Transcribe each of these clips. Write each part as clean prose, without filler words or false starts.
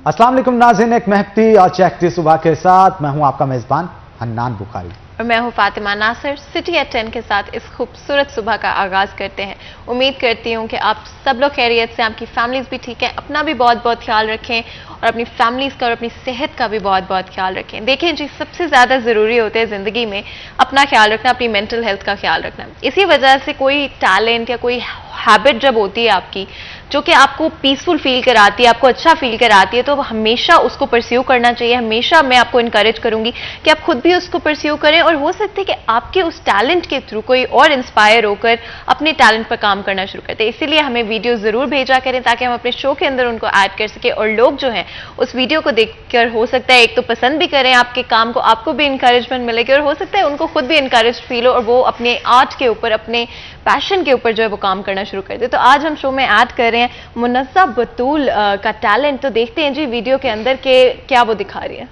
अस्सलाम वालेकुम नाज़रीन, एक महकती और चहकती सुबह के साथ मैं हूं आपका मेजबान हन्नान बुखारी और मैं हूं फातिमा नासिर। सिटी एट 10 के साथ इस खूबसूरत सुबह का आगाज करते हैं। उम्मीद करती हूं कि आप सब लोग खैरियत से, आपकी फैमिलीज भी ठीक है, अपना भी बहुत बहुत ख्याल रखें और अपनी फैमिलीज का और अपनी सेहत का भी बहुत बहुत ख्याल रखें। देखें जी, सबसे ज़्यादा ज़रूरी होता है ज़िंदगी में अपना ख्याल रखना, अपनी मेंटल हेल्थ का ख्याल रखना। इसी वजह से कोई टैलेंट या कोई हैबिट जब होती है आपकी जो कि आपको पीसफुल फील कराती है, आपको अच्छा फील कराती है, तो हमेशा उसको परस्यू करना चाहिए। हमेशा मैं आपको इनकरेज करूंगी कि आप खुद भी उसको परस्यू करें और हो सकता है कि आपके उस टैलेंट के थ्रू कोई और इंस्पायर होकर अपने टैलेंट पर काम करना शुरू करते हैं। इसीलिए हमें वीडियो जरूर भेजा करें ताकि हम अपने शो के अंदर उनको ऐड कर सके और लोग जो हैं उस वीडियो को देखकर हो सकता है एक तो पसंद भी करें आपके काम को, आपको भी इंकरेजमेंट मिलेगी और हो सकता है उनको खुद भी इंकरेज फील हो और वो अपने आर्ट के ऊपर, अपने पैशन के ऊपर जो है वो काम करना शुरू कर दे। तो आज हम शो में ऐड कर रहे हैं मुन्नज़्ज़ा बतूल का टैलेंट। तो देखते हैं जी वीडियो के अंदर के क्या वो दिखा रही है।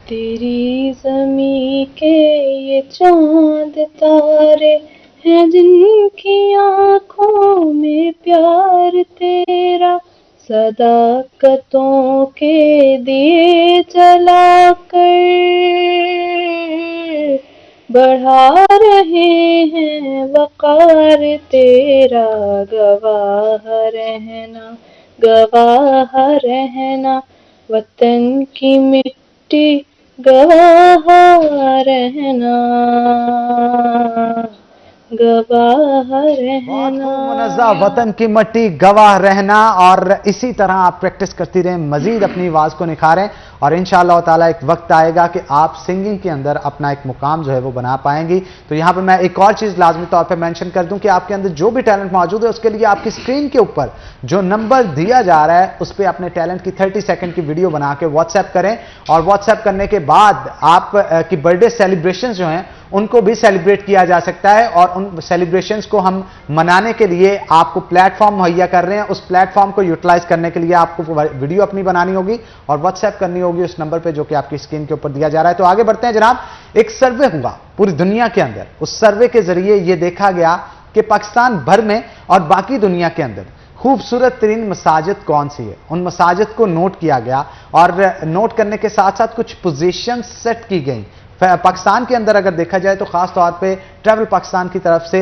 तेरी ज़मीं के ये चांद तारे हैं जिनकी आँखों में प्यार तेरा, सदाकतों के दिए जलाकर बढ़ा रहे हैं वक़ार तेरा। गवाह रहना, गवाह रहना, वतन की मिट्टी गवाह रहना, गवाह रहना। मुनज़्ज़ा, वतन की मट्टी गवाह रहना। और इसी तरह आप प्रैक्टिस करती रहें, मजीद अपनी आवाज़ को निखारें और इंशाअल्लाह ताला एक वक्त आएगा कि आप सिंगिंग के अंदर अपना एक मुकाम जो है वो बना पाएंगी। तो यहाँ पे मैं एक और चीज़ लाजमी तौर पे मेंशन कर दूं कि आपके अंदर जो भी टैलेंट मौजूद है उसके लिए आपकी स्क्रीन के ऊपर जो नंबर दिया जा रहा है उस पर अपने टैलेंट की 30 सेकंड की वीडियो बना के व्हाट्सएप करें और व्हाट्सएप करने के बाद आप की बर्थडे सेलिब्रेशन जो हैं उनको भी सेलिब्रेट किया जा सकता है और उन सेलिब्रेशंस को हम मनाने के लिए आपको प्लेटफॉर्म मुहैया कर रहे हैं। उस प्लेटफॉर्म को यूटिलाइज करने के लिए आपको वीडियो अपनी बनानी होगी और व्हाट्सएप करनी होगी उस नंबर पे जो कि आपकी स्क्रीन के ऊपर दिया जा रहा है। तो आगे बढ़ते हैं जनाब। एक सर्वे हुआ पूरी दुनिया के अंदर, उस सर्वे के जरिए यह देखा गया कि पाकिस्तान भर में और बाकी दुनिया के अंदर खूबसूरत तरीन मसाजिद कौन सी है, उन मसाजिद को नोट किया गया और नोट करने के साथ साथ कुछ पोजीशन सेट की गई। पाकिस्तान के अंदर अगर देखा जाए तो खास तौर पे ट्रैवल पाकिस्तान की तरफ से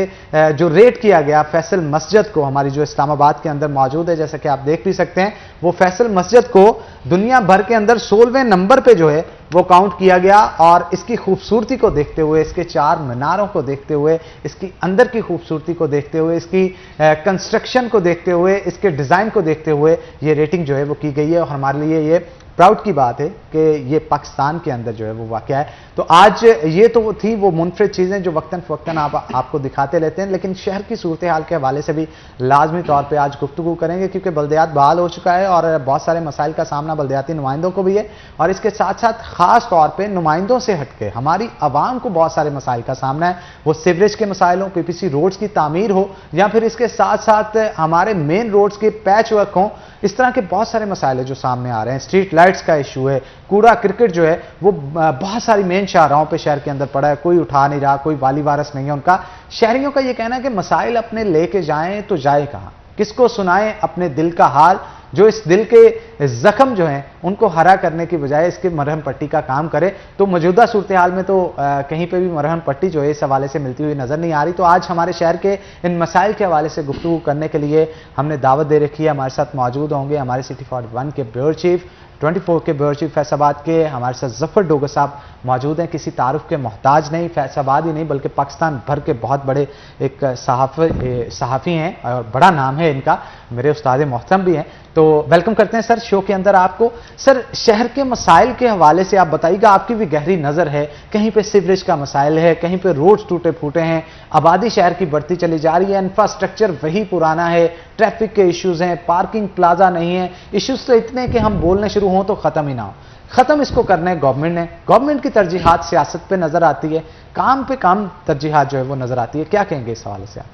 जो रेट किया गया फैसल मस्जिद को, हमारी जो इस्लामाबाद के अंदर मौजूद है, जैसा कि आप देख भी सकते हैं, वो फैसल मस्जिद को दुनिया भर के अंदर 16वें नंबर पे जो है वो काउंट किया गया। और इसकी खूबसूरती को देखते हुए, इसके 4 मीनारों को देखते हुए, इसकी अंदर की खूबसूरती को देखते हुए, इसकी कंस्ट्रक्शन को देखते हुए, इसके डिज़ाइन को देखते हुए ये रेटिंग जो है वो की गई है। और हमारे लिए ये प्राउड की बात है कि ये पाकिस्तान के अंदर जो है वो वाक़या है। तो आज ये तो थी वो मुनफरिद चीज़ें जो वक्तन फ़वक्तन आपको दिखाते रहते हैं, लेकिन शहर की सूरत हाल के हवाले से भी लाजमी तौर पे आज गुफ्तगू करेंगे क्योंकि बल्दियात बहाल हो चुका है और बहुत सारे मसाइल का सामना बल्दियाती नुमाइंदों को भी है और इसके साथ साथ ख़ास तौर पर नुमाइंदों से हटके हमारी आवाम को बहुत सारे मसाइल का सामना है। वो सीवरेज के मसाइल हो, PPC रोड्स की तामीर हो या फिर इसके साथ साथ हमारे मेन रोड्स के पैच वर्क हों, इस तरह के बहुत सारे मसाइल है जो सामने आ रहे हैं। स्ट्रीट लाइट्स का इशू है, कूड़ा क्रिकेट जो है वो बहुत सारी मेन शाहराहों पे शहर के अंदर पड़ा है, कोई उठा नहीं रहा, कोई वाली वारस नहीं है उनका। शहरियों का ये कहना है कि मसाइल अपने लेके जाएं तो जाए कहां, किसको सुनाएं अपने दिल का हाल, जो इस दिल के जख्म जो हैं उनको हरा करने की बजाय इसके मरहम पट्टी का काम करे। तो मौजूदा सूरत हाल में तो कहीं पे भी मरहम पट्टी जो है इस हवाले से मिलती हुई नजर नहीं आ रही। तो आज हमारे शहर के इन मसाइल के हवाले से गुफ्तगू करने के लिए हमने दावत दे रखी है। हमारे साथ मौजूद होंगे हमारे सिटी 41 के ब्यूरो चीफ, 24 के ब्यूरो चीफ फैसलाबाद के हमारे साथ जफर डोगर साहब मौजूद हैं। किसी तारुफ के मोहताज नहीं, फैसलाबाद ही नहीं बल्कि पाकिस्तान भर के बहुत बड़े एक सहाफ़ी हैं और बड़ा नाम है इनका, मेरे उस्ताद मोहतरम भी हैं। तो वेलकम करते हैं सर शो के अंदर आपको। सर, शहर के मसाइल के हवाले से आप बताइएगा, आपकी भी गहरी नज़र है, कहीं पे सीवरेज का मसाइल है, कहीं पे रोड्स टूटे फूटे हैं, आबादी शहर की बढ़ती चली जा रही है, इंफ्रास्ट्रक्चर वही पुराना है, ट्रैफिक के इश्यूज हैं, पार्किंग प्लाजा नहीं है, इश्यूज तो इतने कि हम बोलने शुरू हों तो ख़त्म ही ना हो। ख़त्म इसको करना है गवर्नमेंट ने, गवर्नमेंट की तरजीहात सियासत पे नज़र आती है, काम पे काम तरजीहात जो है वो नज़र आती है, क्या कहेंगे इस हवाले से आप?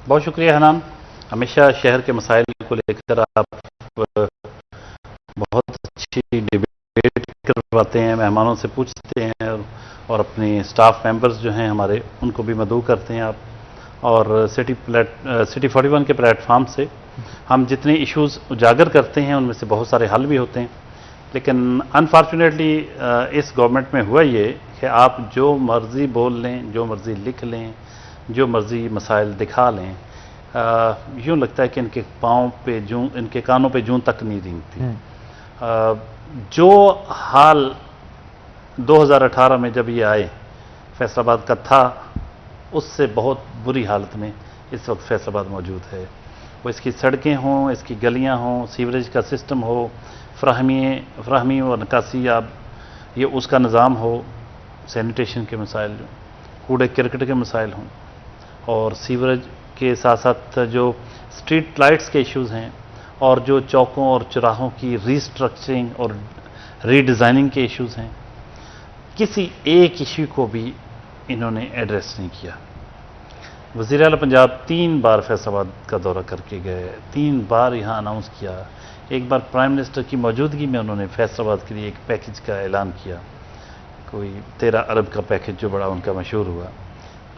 बहुत शुक्रिया हनान। हमेशा शहर के मसाइल को लेकर आप बहुत अच्छी डिबेट करवाते हैं, मेहमानों से पूछते हैं और अपनी स्टाफ मेंबर्स जो हैं हमारे उनको भी मदऊ करते हैं आप। और सिटी 41 के प्लेटफार्म से हम जितने इश्यूज़ उजागर करते हैं उनमें से बहुत सारे हल भी होते हैं। लेकिन अनफॉर्चुनेटली इस गवर्नमेंट में हुआ ये कि आप जो मर्जी बोल लें, जो मर्जी लिख लें, जो मर्जी मसाइल दिखा लें, यूँ लगता है कि इनके पाँव पे जूं, इनके कानों पे जूं तक नहीं रेंगती। जो हाल 2018 में जब ये आए फैसलाबाद का था, उससे बहुत बुरी हालत में इस वक्त फैसलाबाद मौजूद है। वो इसकी सड़कें हों, इसकी गलियां हों, सीवरेज का सिस्टम हो, फ्राहमी और निकासी या ये उसका निज़ाम हो, सैनिटेशन के मसाइल जो, कूड़े करकट के मसाइल हों, और सीवरेज के साथ साथ जो स्ट्रीट लाइट्स के इश्यूज़ हैं, और जो चौकों और चौराहों की रीस्ट्रक्चरिंग और रीडिज़ाइनिंग के इश्यूज़ हैं, किसी एक इश्यू को भी इन्होंने एड्रेस नहीं किया। वज़ीर आला पंजाब 3 बार फैसलाबाद का दौरा करके गए, 3 बार यहाँ अनाउंस किया। एक बार प्राइम मिनिस्टर की मौजूदगी में उन्होंने फैसलाबाद के लिए एक पैकेज का ऐलान किया, कोई 13 अरब का पैकेज जो बड़ा उनका मशहूर हुआ।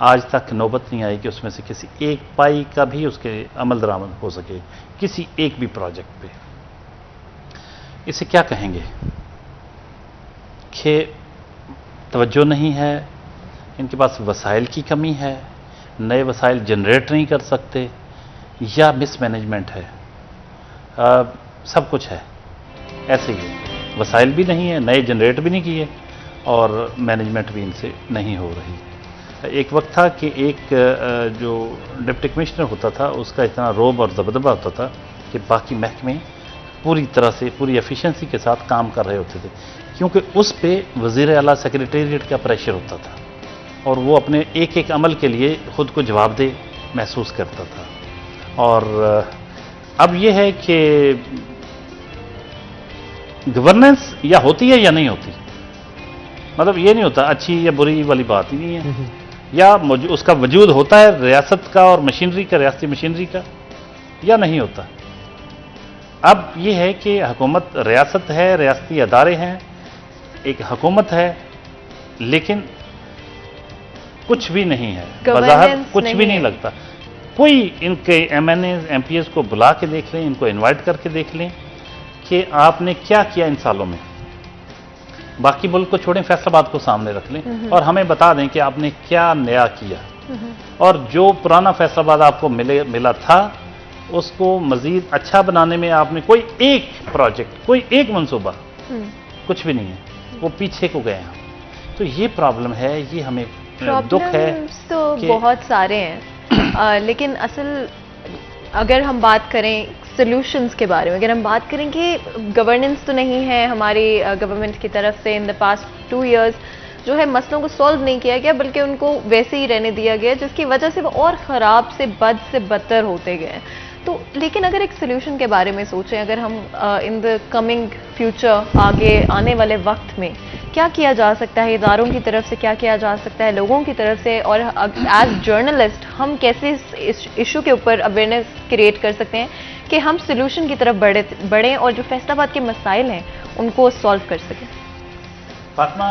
आज तक नौबत नहीं आई कि उसमें से किसी एक पाई का भी उसके अमल दरामद हो सके, किसी एक भी प्रोजेक्ट पे। इसे क्या कहेंगे कि तवज्जो नहीं है, इनके पास वसाइल की कमी है, नए वसाइल जनरेट नहीं कर सकते, या मिसमैनेजमेंट है। सब कुछ है, ऐसे ही वसाइल भी नहीं है, नए जनरेट भी नहीं किए, और मैनेजमेंट भी इनसे नहीं हो रही। एक वक्त था कि एक जो डिप्टी कमिश्नर होता था उसका इतना रोब और दबदबा होता था कि बाकी महकमे पूरी तरह से, पूरी एफिशिएंसी के साथ काम कर रहे होते थे, क्योंकि उस पे वज़ीर आला सेक्रेटेरिएट का प्रेशर होता था, और वो अपने एक एक अमल के लिए खुद को जवाबदेह महसूस करता था। और अब ये है कि गवर्नेंस या होती है या नहीं होती, मतलब ये नहीं होता अच्छी या बुरी वाली बात ही नहीं है, या उसका वजूद होता है रियासत का और मशीनरी का, रियासती मशीनरी का, या नहीं होता। अब ये है कि हुकूमत रियासत है, रियासती अदारे हैं, एक हुकूमत है, लेकिन कुछ भी नहीं है, बज़ाहिर कुछ भी नहीं लगता। कोई इनके MNAs MPs को बुला के देख लें, इनको इनवाइट करके देख लें कि आपने क्या किया इन सालों में। बाकी मुल्क को छोड़ें, फैसलाबाद को सामने रख लें और हमें बता दें कि आपने क्या नया किया, और जो पुराना फैसलाबाद आपको मिला था उसको मजीद अच्छा बनाने में आपने कोई एक प्रोजेक्ट, कोई एक मंसूबा, कुछ भी नहीं है, वो पीछे को गए हैं। तो ये प्रॉब्लम है, ये हमें दुख है। तो बहुत सारे हैं, लेकिन असल अगर हम बात करें सॉल्यूशंस के बारे में, अगर हम बात करें कि गवर्नेंस तो नहीं है हमारी गवर्नमेंट की तरफ से, इन द पास्ट 2 इयर्स जो है मसलों को सॉल्व नहीं किया गया, बल्कि उनको वैसे ही रहने दिया गया, जिसकी वजह से वो और ख़राब से बद से बदतर होते गए। तो लेकिन अगर एक सोल्यूशन के बारे में सोचें, अगर हम इन द कमिंग फ्यूचर, आगे आने वाले वक्त में क्या किया जा सकता है, इदारों की तरफ से क्या किया जा सकता है, लोगों की तरफ से, और एज जर्नलिस्ट हम कैसे इस इशू के ऊपर अवेयरनेस क्रिएट कर सकते हैं कि हम सोल्यूशन की तरफ बढ़ें और जो फैसलाबाद के मसाइल हैं उनको सॉल्व कर सकें। फातिमा,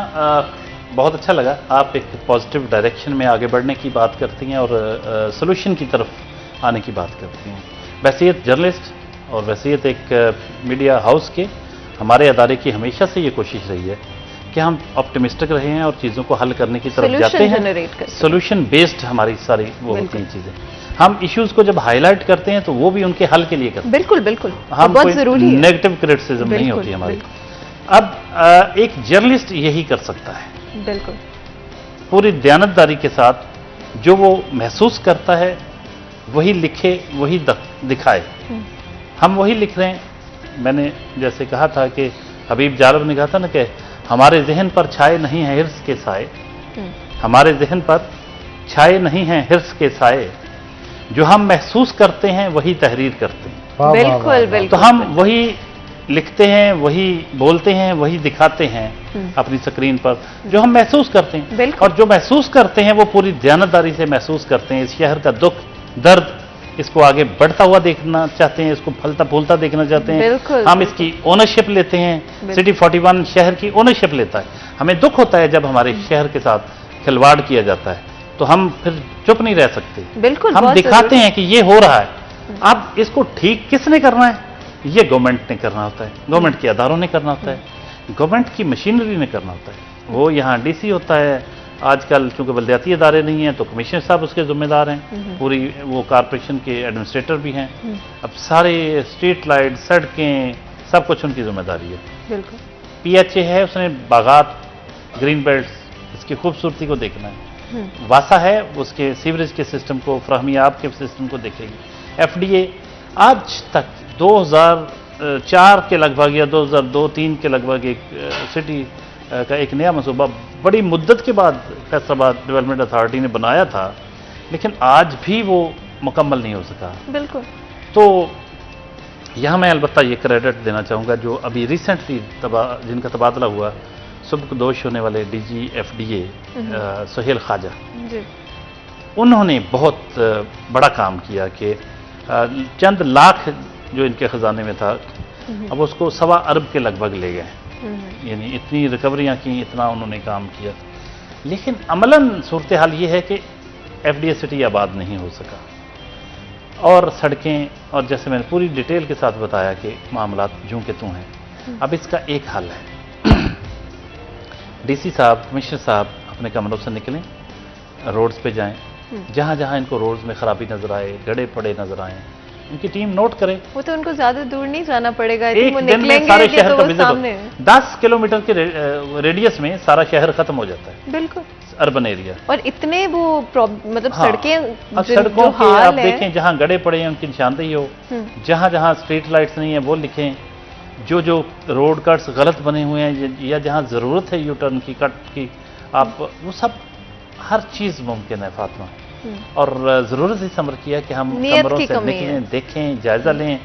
बहुत अच्छा लगा, आप एक पॉजिटिव डायरेक्शन में आगे बढ़ने की बात करती हैं और सोल्यूशन की तरफ आने की बात करती हैं। वैसियत जर्नलिस्ट और वैसियत एक मीडिया हाउस के, हमारे अदारे की हमेशा से ये कोशिश रही है कि हम ऑप्टिमिस्टिक रहे हैं और चीज़ों को हल करने की तरफ जाते हैं। सोल्यूशन बेस्ड हमारी सारी वो होती हैं चीज़ें। हम इश्यूज को जब हाईलाइट करते हैं तो वो भी उनके हल के लिए करते हैं। बिल्कुल बिल्कुल, हम बहुत जरूरी है, नेगेटिव क्रिटिसिज्म नहीं होती हमारी। अब एक जर्नलिस्ट यही कर सकता है, बिल्कुल पूरी दयानतदारी के साथ, जो वो महसूस करता है वही लिखे, वही दिखाए। हम वही लिख रहे हैं। मैंने जैसे कहा था कि हबीब जारब ने कहा था ना कि हमारे जहन पर छाए नहीं हैं हिर्स के साए, हमारे जहन पर छाए नहीं हैं हिर्स के साए, जो हम महसूस करते हैं वही तहरीर करते हैं। बिल्कुल बिल्कुल। तो हम वही लिखते हैं, वही बोलते हैं, वही दिखाते हैं अपनी स्क्रीन पर जो हम महसूस करते हैं, और जो महसूस करते हैं वो पूरी दयानतदारी से महसूस करते हैं। इस शहर का दुख दर्द, इसको आगे बढ़ता हुआ देखना चाहते हैं, इसको फलता फूलता देखना चाहते हैं। हम इसकी ओनरशिप लेते हैं। सिटी 41 शहर की ओनरशिप लेता है। हमें दुख होता है जब हमारे शहर के साथ खिलवाड़ किया जाता है, तो हम फिर चुप नहीं रह सकते। बिल्कुल, हम दिखाते हैं कि ये हो रहा है। अब इसको ठीक किसने करना है? ये गवर्नमेंट ने करना होता है, गवर्नमेंट के अदारों ने करना होता है। गवर्नमेंट की मशीनरी ने करना होता है। वो यहाँ डीसी होता है, आजकल चूंकि बल्दियाती इदारे नहीं हैं तो कमिश्नर साहब उसके जिम्मेदार हैं, पूरी वो कॉरपोरेशन के एडमिनिस्ट्रेटर भी हैं। अब सारे स्ट्रीट लाइट, सड़कें, सब कुछ उनकी जिम्मेदारी है। बिल्कुल। पीएचए है, उसने बागात, ग्रीन बेल्ट, इसकी खूबसूरती को देखना है। वासा है, उसके सीवरेज के सिस्टम को, फ्राहमी आब के सिस्टम को देखेगी। एफडीए आज तक 2004 के लगभग या 2002-03 के लगभग एक सिटी का एक नया मनसूबा बड़ी मुद्दत के बाद फैसलाबाद डेवलपमेंट अथॉरिटी ने बनाया था, लेकिन आज भी वो मुकम्मल नहीं हो सका। बिल्कुल। तो यहाँ मैं अलबत्ता ये क्रेडिट देना चाहूँगा जो अभी रिसेंटली जिनका तबादला हुआ, सुबकदोश होने वाले डीजी एफडीए सुहेल ख्वाजा जी। उन्होंने बहुत बड़ा काम किया कि चंद लाख जो इनके खजाने में था अब उसको 1.25 अरब के लगभग ले गए। यानी इतनी रिकवरियाँ की, इतना उन्होंने काम किया, लेकिन अमलन सूरत हाल ये है कि एफडीए सिटी आबाद नहीं हो सका। और सड़कें, और जैसे मैंने पूरी डिटेल के साथ बताया कि मामला जूं के तूं हैं। अब इसका एक हल है, डीसी साहब, कमिश्नर साहब अपने कमरों से निकलें, रोड्स पे जाएं, जहां जहां इनको रोड्स में खराबी नजर आए, गड्ढे पड़े नजर आए, उनकी टीम नोट करे। वो तो उनको ज्यादा दूर नहीं जाना पड़ेगा, एक वो दिन में निकलेंगे सारे कि शहर तो का वो विजिट सामने है। 10 किलोमीटर के रेडियस में सारा शहर खत्म हो जाता है, बिल्कुल। Urban area. और इतने वो मतलब हाँ, सड़कें अब जो सड़कों के हाल आप है। देखें, जहां गड्ढे पड़े हैं उनकी निशानदेही हो, जहां जहां स्ट्रीट लाइट्स नहीं है वो लिखें, जो जो रोड कट्स गलत बने हुए हैं या जहां जरूरत है यू टर्न की, कट की, आप वो सब, हर चीज मुमकिन है फातिमा। और ज़रूरत इस अमर किया कि हम नियत कमरों की से कमी निकलें, है। देखें, जायजा लें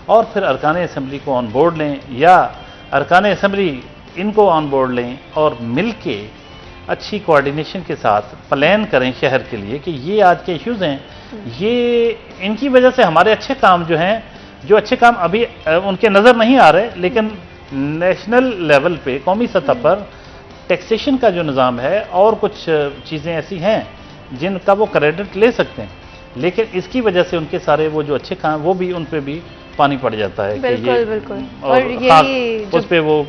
और फिर अरकान असम्बली को ऑन बोर्ड लें, या अरकान असम्बली इनको ऑन बोर्ड लें और मिल के अच्छी कोऑर्डिनेशन के साथ प्लान करें शहर के लिए कि ये आज के इश्यूज़ हैं, ये इनकी वजह से हमारे अच्छे काम जो हैं, जो अच्छे काम अभी उनके नज़र नहीं आ रहे, लेकिन नेशनल लेवल पे, कौमी सतह पर टैक्सेशन का जो निज़ाम है और कुछ चीज़ें ऐसी हैं जिनका वो क्रेडिट ले सकते हैं, लेकिन इसकी वजह से उनके सारे वो जो अच्छे काम वो भी उन पे भी पानी पड़ जाता है। बिल्कुल, कि ये बिल्कुल। और यही उस पे वो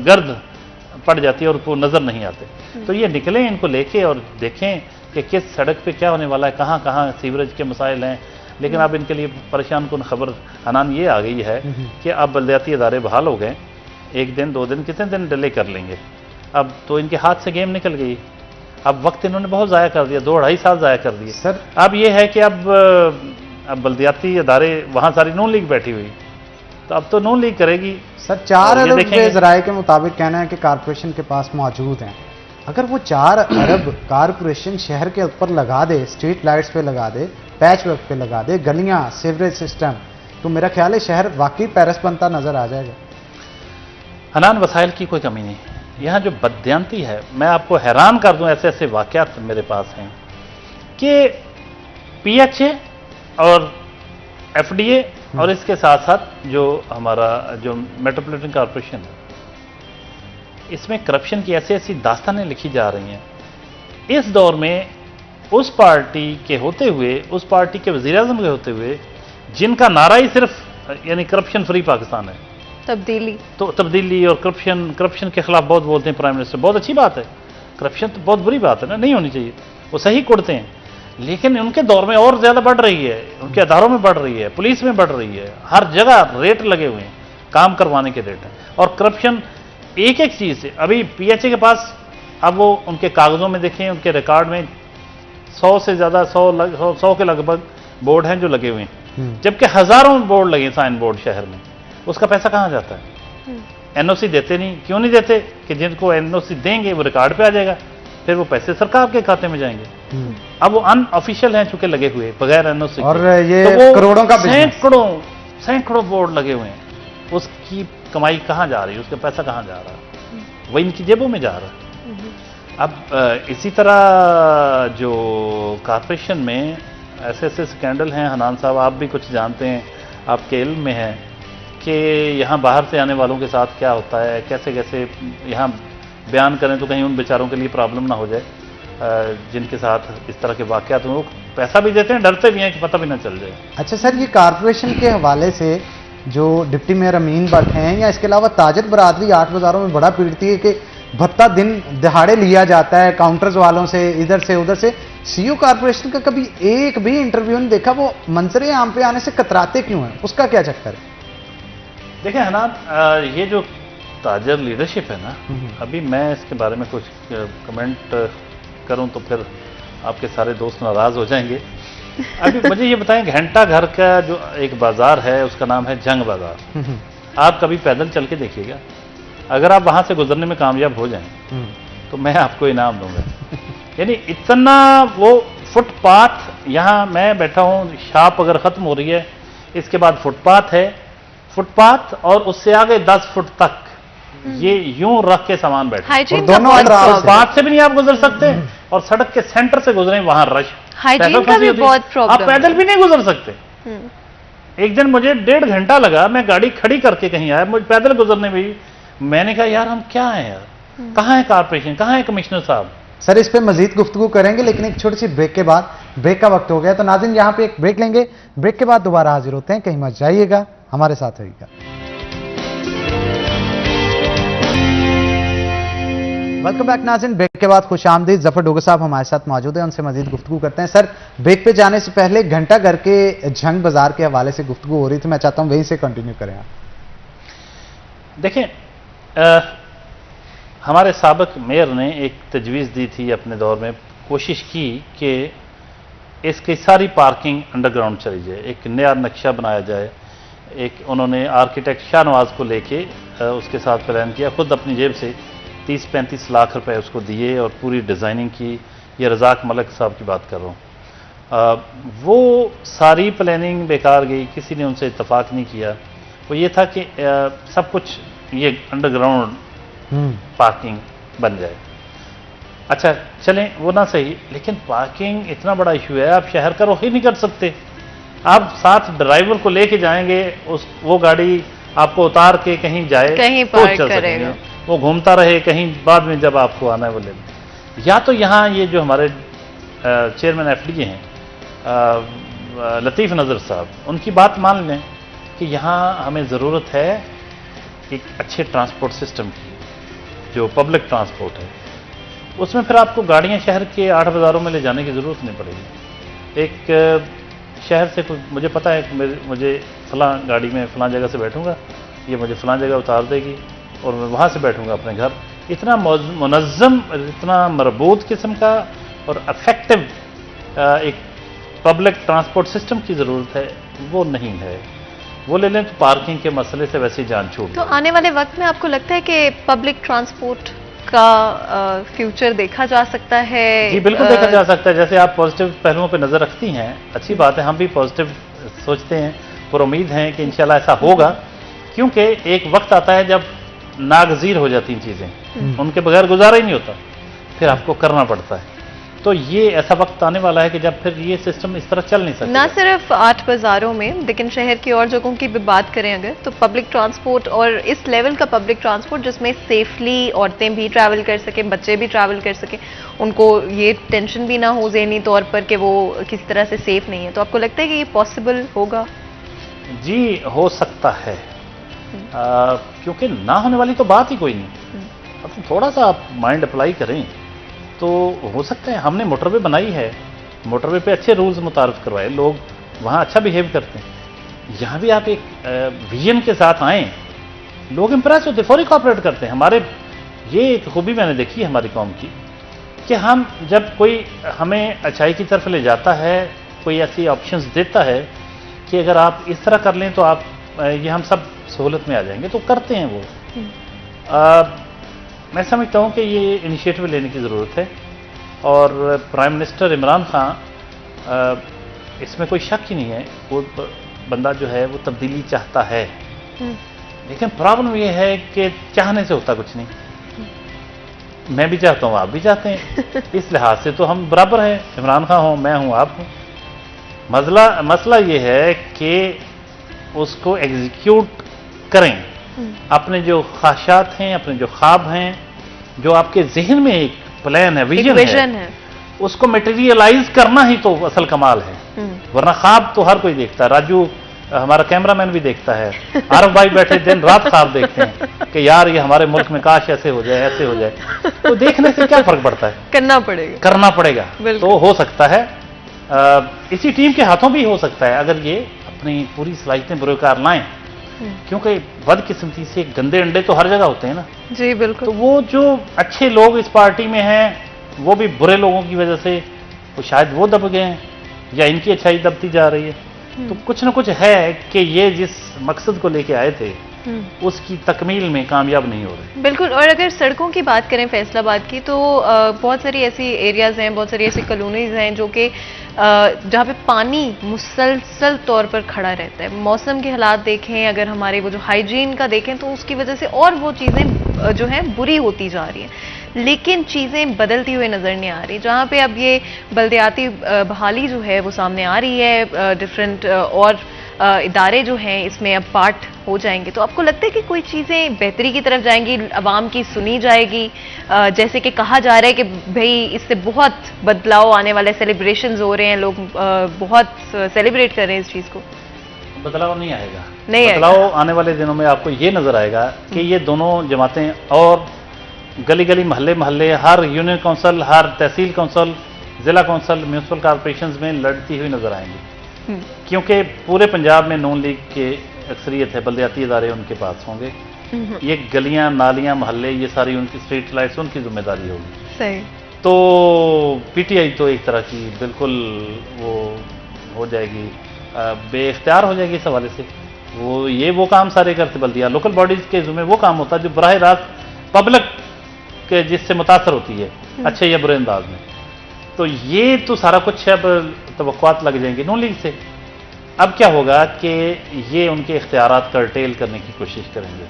गर्द पड़ जाती है और वो नज़र नहीं आते। तो ये निकलें इनको लेके और देखें कि किस सड़क पे क्या होने वाला है, कहाँ कहाँ सीवरेज के मसाइल हैं। लेकिन अब इनके लिए परेशान कुन खबर हनान ये आ गई है कि अब बल्दियाती इदारे बहाल हो गए, 1 दिन 2 दिन कितने दिन डिले कर लेंगे। अब तो इनके हाथ से गेम निकल गई। अब वक्त इन्होंने बहुत ज़ाया कर दिया, 2-2.5 साल ज़ाया कर दिए। सर अब ये है कि अब बल्दियाती इदारे, वहाँ सारी नून लीग बैठी हुई, तो अब तो नून लीग करेगी। सर 4 ये अरब देखेंगे। जराये के मुताबिक कहना है कि कारपोरेशन के पास मौजूद हैं। अगर वो 4 अरब कारपोरेशन शहर के ऊपर लगा दे, स्ट्रीट लाइट्स पे लगा दे, पैच वर्क पे लगा दे, गलियां, सीवरेज सिस्टम, तो मेरा ख्याल है शहर वाकई पेरिस बनता नजर आ जाएगा। हनान वसाइल की कोई कमी नहीं। यहाँ जो बदयांती है, मैं आपको हैरान कर दूं, ऐसे ऐसे वाक़यात मेरे पास हैं कि पीएचए और एफडीए और इसके साथ साथ जो हमारा जो मेट्रोपॉलिटन कॉरपोरेशन है, इसमें करप्शन की ऐसी ऐसी दास्तानें लिखी जा रही हैं। इस दौर में उस पार्टी के होते हुए, उस पार्टी के वज़ीर-ए-आज़म के होते हुए, जिनका नारा ही सिर्फ यानी करप्शन फ्री पाकिस्तान है, तब्दीली, तो तब्दीली और करप्शन के खिलाफ बहुत बोलते हैं प्राइम मिनिस्टर, बहुत अच्छी बात है। करप्शन तो बहुत बुरी बात है ना, नहीं होनी चाहिए, वो सही कुड़ते हैं, लेकिन उनके दौर में और ज़्यादा बढ़ रही है, उनके अदारों में बढ़ रही है, पुलिस में बढ़ रही है, हर जगह रेट लगे हुए हैं, काम करवाने के रेट हैं। और करप्शन एक एक चीज़ से, अभी पीएचए के पास, अब वो उनके कागज़ों में देखें, उनके रिकॉर्ड में 100 से ज़्यादा 100 के लगभग बोर्ड हैं जो लगे हुए हैं, जबकि हज़ारों बोर्ड लगे साइन बोर्ड शहर में। उसका पैसा कहाँ जाता है? एनओसी देते नहीं। क्यों नहीं देते? कि जिनको एनओसी देंगे वो रिकॉर्ड पे आ जाएगा, फिर वो पैसे सरकार के खाते में जाएंगे। अब वो अनऑफिशियल हैं चूंकि लगे हुए बगैर एनओसी, और ये तो करोड़ों का बिजनेस, सैकड़ों बोर्ड लगे हुए हैं। उसकी कमाई कहाँ जा रही है? उसका पैसा कहाँ जा रहा है? वही इनकी जेबों में जा रहा है। अब इसी तरह जो कॉरपोरेशन में ऐसे ऐसे स्कैंडल हैं, हनान साहब आप भी कुछ जानते हैं, आपके इल्म में है कि यहाँ बाहर से आने वालों के साथ क्या होता है, कैसे कैसे यहाँ बयान करें तो कहीं उन बेचारों के लिए प्रॉब्लम ना हो जाए, जिनके साथ इस तरह के वाक़यात हैं। वो पैसा भी देते हैं, डरते भी हैं कि पता भी ना चल जाए। अच्छा सर, ये कारपोरेशन के हवाले से जो डिप्टी मेयर अमीन भट्ट हैं या इसके अलावा ताजर बरादरी 8 बाजारों में बड़ा पीड़ती है कि भत्ता दिन दिहाड़े लिया जाता है काउंटर्स वालों से, इधर से उधर से। सीईओ कॉर्पोरेशन का कभी एक भी इंटरव्यू नहीं देखा, वो मंजरे आम पे आने से कतराते क्यों हैं, उसका क्या चक्कर है? देखिए हनान, ये जो ताजर लीडरशिप है ना, अभी मैं इसके बारे में कुछ कमेंट करूं तो फिर आपके सारे दोस्त नाराज हो जाएंगे। अभी मुझे ये बताएं, घंटा घर का जो एक बाजार है उसका नाम है जंग बाजार। आप कभी पैदल चल के देखिएगा, अगर आप वहां से गुजरने में कामयाब हो जाएं तो मैं आपको इनाम दूंगा। यानी इतना वो फुटपाथ, यहाँ मैं बैठा हूँ, शॉप अगर खत्म हो रही है, इसके बाद फुटपाथ है, फुटपाथ और उससे आगे 10 फुट तक ये यूं रख के सामान बैठे, हाइजीन दोनों फुटपाथ से भी नहीं आप गुजर सकते और सड़क के सेंटर से गुजरे वहां रश, हाइजीन का भी बहुत प्रॉब्लम, आप पैदल भी नहीं गुजर सकते। एक दिन मुझे 1.5 घंटा लगा, मैं गाड़ी खड़ी करके कहीं आया, मुझे पैदल गुजरने में भी, मैंने कहा यार हम क्या हैं यार, कहाँ है कॉर्पोरेशन, कहाँ है कमिश्नर साहब। सर इस पे मजीद गुफ्तगू करेंगे, लेकिन एक छोटी सी ब्रेक के बाद, ब्रेक का वक्त हो गया, तो नाज़रीन यहाँ पे एक ब्रेक लेंगे, ब्रेक के बाद दोबारा हाजिर होते हैं, कहीं मत जाइएगा, हमारे साथ रहिएगा। वेलकम बैक नाज़रीन, ब्रेक के बाद खुश आमदीद। जफर डोगर साहब हमारे साथ मौजूद है, उनसे मजीद गुफ्तगू करते हैं। सर ब्रेक पे जाने से पहले घंटा घर के जंग बाजार के हवाले से गुफ्तगू हो रही थी, मैं चाहता हूँ वहीं से कंटिन्यू करें आप। देखें, हमारे साबिक मेयर ने एक तजवीज़ दी थी अपने दौर में, कोशिश की कि इसकी सारी पार्किंग अंडरग्राउंड चली जाए, एक नया नक्शा बनाया जाए। एक उन्होंने आर्किटेक्ट शाहनवाज को लेके उसके साथ प्लान किया, खुद अपनी जेब से 30-35 लाख रुपए उसको दिए और पूरी डिज़ाइनिंग की। ये रज़ाक मलिक साहब की बात कर रहा हूँ। वो सारी प्लानिंग बेकार गई, किसी ने उनसे इत्तफाक नहीं किया। वो ये था कि सब कुछ ये अंडरग्राउंड पार्किंग बन जाए। अच्छा चलें, वो ना सही, लेकिन पार्किंग इतना बड़ा इशू है, आप शहर का रुख ही नहीं कर सकते। आप साथ ड्राइवर को लेके जाएंगे, वो गाड़ी आपको उतार के कहीं जाए, कहीं तो पार्क चल करेगा, सकेंगे। वो घूमता रहे कहीं, बाद में जब आपको आना है वो ले लें। या तो यहाँ ये जो हमारे चेयरमैन एफडीए हैं लतीफ़ नज़र साहब, उनकी बात मान लें कि यहाँ हमें ज़रूरत है एक अच्छे ट्रांसपोर्ट सिस्टम की, जो पब्लिक ट्रांसपोर्ट है, उसमें फिर आपको गाड़ियाँ शहर के 8 बाज़ारों में ले जाने की ज़रूरत नहीं पड़ेगी। एक शहर से मुझे पता है कि मुझे फ़लाँ गाड़ी में फ़लाँ जगह से बैठूँगा, ये मुझे फ़लाँ जगह उतार देगी और मैं वहाँ से बैठूँगा अपने घर। इतना मुनज़्ज़म, इतना मरबूत किस्म का और इफ़ेक्टिव एक पब्लिक ट्रांसपोर्ट सिस्टम की ज़रूरत है, वो नहीं है। वो ले लें तो पार्किंग के मसले से वैसे ही जान छूट। तो आने वाले वक्त में आपको लगता है कि पब्लिक ट्रांसपोर्ट का फ्यूचर देखा जा सकता है? जी बिल्कुल देखा जा सकता है। जैसे आप पॉजिटिव पहलुओं पे नज़र रखती हैं, अच्छी बात है, हम भी पॉजिटिव सोचते हैं और उम्मीद है कि इंशाल्लाह ऐसा होगा, क्योंकि एक वक्त आता है जब नागज़ीर हो जाती हैं चीज़ें, उनके बगैर गुजारा ही नहीं होता, फिर आपको करना पड़ता है। तो ये ऐसा वक्त आने वाला है कि जब फिर ये सिस्टम इस तरह चल नहीं सकता। ना सिर्फ 8 बाजारों में, लेकिन शहर की और जगहों की भी बात करें अगर, तो पब्लिक ट्रांसपोर्ट और इस लेवल का पब्लिक ट्रांसपोर्ट जिसमें सेफली औरतें भी ट्रैवल कर सकें, बच्चे भी ट्रैवल कर सकें, उनको ये टेंशन भी ना हो ज़हनी तौर पर कि वो किसी तरह से सेफ नहीं है, तो आपको लगता है कि ये पॉसिबल होगा? जी हो सकता है, क्योंकि ना होने वाली तो बात ही कोई नहीं। अब थोड़ा सा आप माइंड अप्लाई करें तो हो सकता है। हमने मोटरवे बनाई है, मोटरवे पे अच्छे रूल्स मुतारफ करवाए, लोग वहाँ अच्छा बिहेव करते हैं। यहाँ भी आप एक विजन के साथ आएँ, लोग इंप्रेस होते, फौरी कोऑपरेट करते हैं। हमारे ये एक खूबी मैंने देखी है हमारी कौम की, कि हम जब कोई हमें अच्छाई की तरफ ले जाता है, कोई ऐसी ऑप्शंस देता है कि अगर आप इस तरह कर लें तो आप ये हम सब सहूलत में आ जाएंगे, तो करते हैं वो। मैं समझता हूँ कि ये इनिशिएटिव लेने की ज़रूरत है, और प्राइम मिनिस्टर इमरान खान, इसमें कोई शक ही नहीं है, वो बंदा जो है वो तब्दीली चाहता है। लेकिन प्रॉब्लम ये है कि चाहने से होता कुछ नहीं। मैं भी चाहता हूँ, आप भी चाहते हैं, इस लिहाज से तो हम बराबर हैं, इमरान खान हो, मैं हूँ, आप हूँ। मसला ये है कि उसको एग्जीक्यूट करें, अपने जो ख्वाहिशात हैं, अपने जो ख्वाब हैं, जो आपके जहन में एक प्लान है, विजन है, उसको मटेरियलाइज करना ही तो असल कमाल है। वरना ख्वाब तो हर कोई देखता है। राजू हमारा कैमरामैन भी देखता है, आरफ भाई बैठे दिन रात ख्वाब देखते हैं कि यार ये हमारे मुल्क में काश ऐसे हो जाए, ऐसे हो जाए। तो देखने से क्या फर्क पड़ता है, करना पड़ेगा। तो हो सकता है इसी टीम के हाथों भी हो सकता है अगर ये अपनी पूरी सलाहियतें बुरोकार लाएं, क्योंकि बदकिस्मती से गंदे अंडे तो हर जगह होते हैं ना जी बिल्कुल। तो वो जो अच्छे लोग इस पार्टी में हैं वो भी बुरे लोगों की वजह से वो शायद वो दब गए हैं या इनकी अच्छाई दबती जा रही है। तो कुछ ना कुछ है कि ये जिस मकसद को लेके आए थे उसकी तकमील में कामयाब नहीं हो रहे। बिल्कुल। और अगर सड़कों की बात करें फैसलाबाद की, तो बहुत सारी ऐसी एरियाज हैं, बहुत सारी ऐसी कॉलोनीज हैं जो कि जहाँ पे पानी मुसलसल तौर पर खड़ा रहता है। मौसम के हालात देखें, अगर हमारे वो जो हाइजीन का देखें, तो उसकी वजह से और वो चीज़ें जो हैं बुरी होती जा रही हैं, लेकिन चीज़ें बदलती हुई नज़र नहीं आ रही। जहाँ पे अब ये बल्दियाती बहाली जो है वो सामने आ रही है, डिफरेंट और इदारे जो हैं इसमें अब पार्ट हो जाएंगे, तो आपको लगता है कि कोई चीज़ें बेहतरी की तरफ जाएंगी, आवाम की सुनी जाएगी? जैसे कि कहा जा रहा है कि भाई इससे बहुत बदलाव आने वाले, सेलिब्रेशंस हो रहे हैं, लोग बहुत सेलिब्रेट कर रहे हैं इस चीज़ को। बदलाव नहीं आएगा, बदलाव आने वाले दिनों में आपको ये नजर आएगा कि ये दोनों जमातें और गली गली मोहल्ले मोहल्ले हर यूनियन काउंसिल, हर तहसील काउंसिल, जिला काउंसिल, म्यूनसिपल कॉरपोरेशन में लड़ती हुई नजर आएंगी, क्योंकि पूरे पंजाब में नून लीग के अक्सरियत है, बल्दियाती इदारे उनके पास होंगे, ये गलियां नालियां मोहल्ले ये सारी उनकी, स्ट्रीट लाइट्स उनकी जिम्मेदारी होगी। सही। तो पीटीआई तो एक तरह की बिल्कुल वो हो जाएगी, बेइख्तियार हो जाएगी इस हवाले से। वो काम सारे करते बल्दिया, लोकल बॉडीज के जुम्मे वो काम होता है जो बराह रास्त पब्लिक के जिससे मुतासर होती है अच्छे या बुरे अंदाज में। तो ये तो सारा कुछ अब तवक्कुआत लग जाएंगे नून लीग से। अब क्या होगा कि ये उनके इख्तियारात कर्टेल करने की कोशिश करेंगे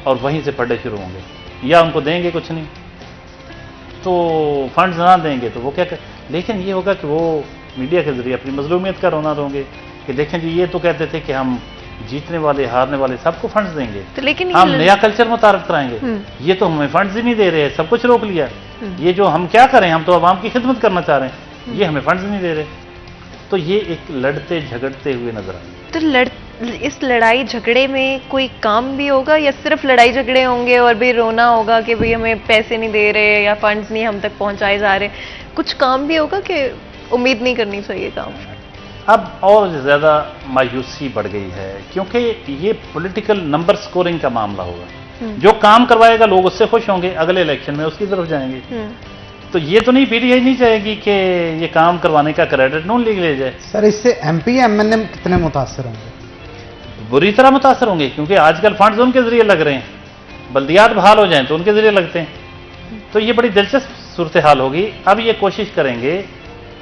और वहीं से पढ़े शुरू होंगे, या उनको देंगे कुछ नहीं तो फंड्स ना देंगे तो वो क्या कर, लेकिन ये होगा कि वो मीडिया के जरिए अपनी मजलूमियत का रोना रोंगे कि देखें जी ये तो कहते थे कि हम जीतने वाले हारने वाले सबको फंड्स देंगे, तो लेकिन हम नया कल्चर मुतारफ कराएंगे, ये तो हमें फंड्स ही नहीं दे रहे हैं, सब कुछ रोक लिया, ये जो हम क्या करें, हम तो आवाम की खिदमत करना चाह रहे हैं, ये हमें फंड्स नहीं दे रहे। तो ये एक लड़ते झगड़ते हुए नजर आएंगे। तो इस लड़ाई झगड़े में कोई काम भी होगा या सिर्फ लड़ाई झगड़े होंगे और भी रोना होगा कि भाई हमें पैसे नहीं दे रहे या फंड्स नहीं हम तक पहुंचाए जा रहे? कुछ काम भी होगा कि उम्मीद नहीं करनी चाहिए काम? अब और ज़्यादा मायूसी बढ़ गई है क्योंकि ये पॉलिटिकल नंबर स्कोरिंग का मामला होगा। जो काम करवाएगा लोग उससे खुश होंगे, अगले इलेक्शन में उसकी तरफ जाएंगे। तो ये तो नहीं, पीटीआई नहीं चाहेगी कि ये काम करवाने का क्रेडिट नून लीग ले जाए। सर इससे एमपी एमएनए कितने मुतासर होंगे? बुरी तरह मुतासर होंगे, क्योंकि आजकल फंड्स उनके जरिए लग रहे हैं, बल्दियात बहाल हो जाएं तो उनके जरिए लगते हैं। तो ये बड़ी दिलचस्प सूरत हाल होगी। अब ये कोशिश करेंगे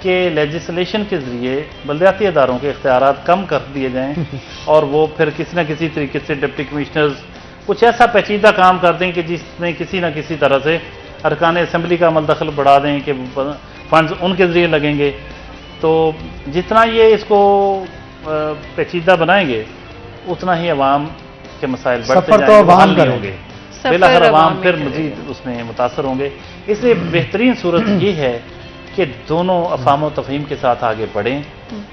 कि लेजिस्लेशन के जरिए बल्दियाती इदारों के इख्तियारात कम कर दिए जाएं और वो फिर किसी न किसी तरीके से डिप्टी कमिश्नर्स कुछ ऐसा पेचीदा काम कर दें कि जिसमें किसी न किसी तरह से अरकान असम्बली का अमल दखल बढ़ा दें कि फंड्स उनके जरिए लगेंगे। तो जितना ये इसको पेचीदा बनाएंगे उतना ही अवाम के मसाइल बढ़ते जाएंगे, बेलहर अवाम फिर मजीद उसमें मुतासर होंगे। इसलिए बेहतरीन सूरत ये है कि दोनों अफाम व तफहीम के साथ आगे बढ़ें,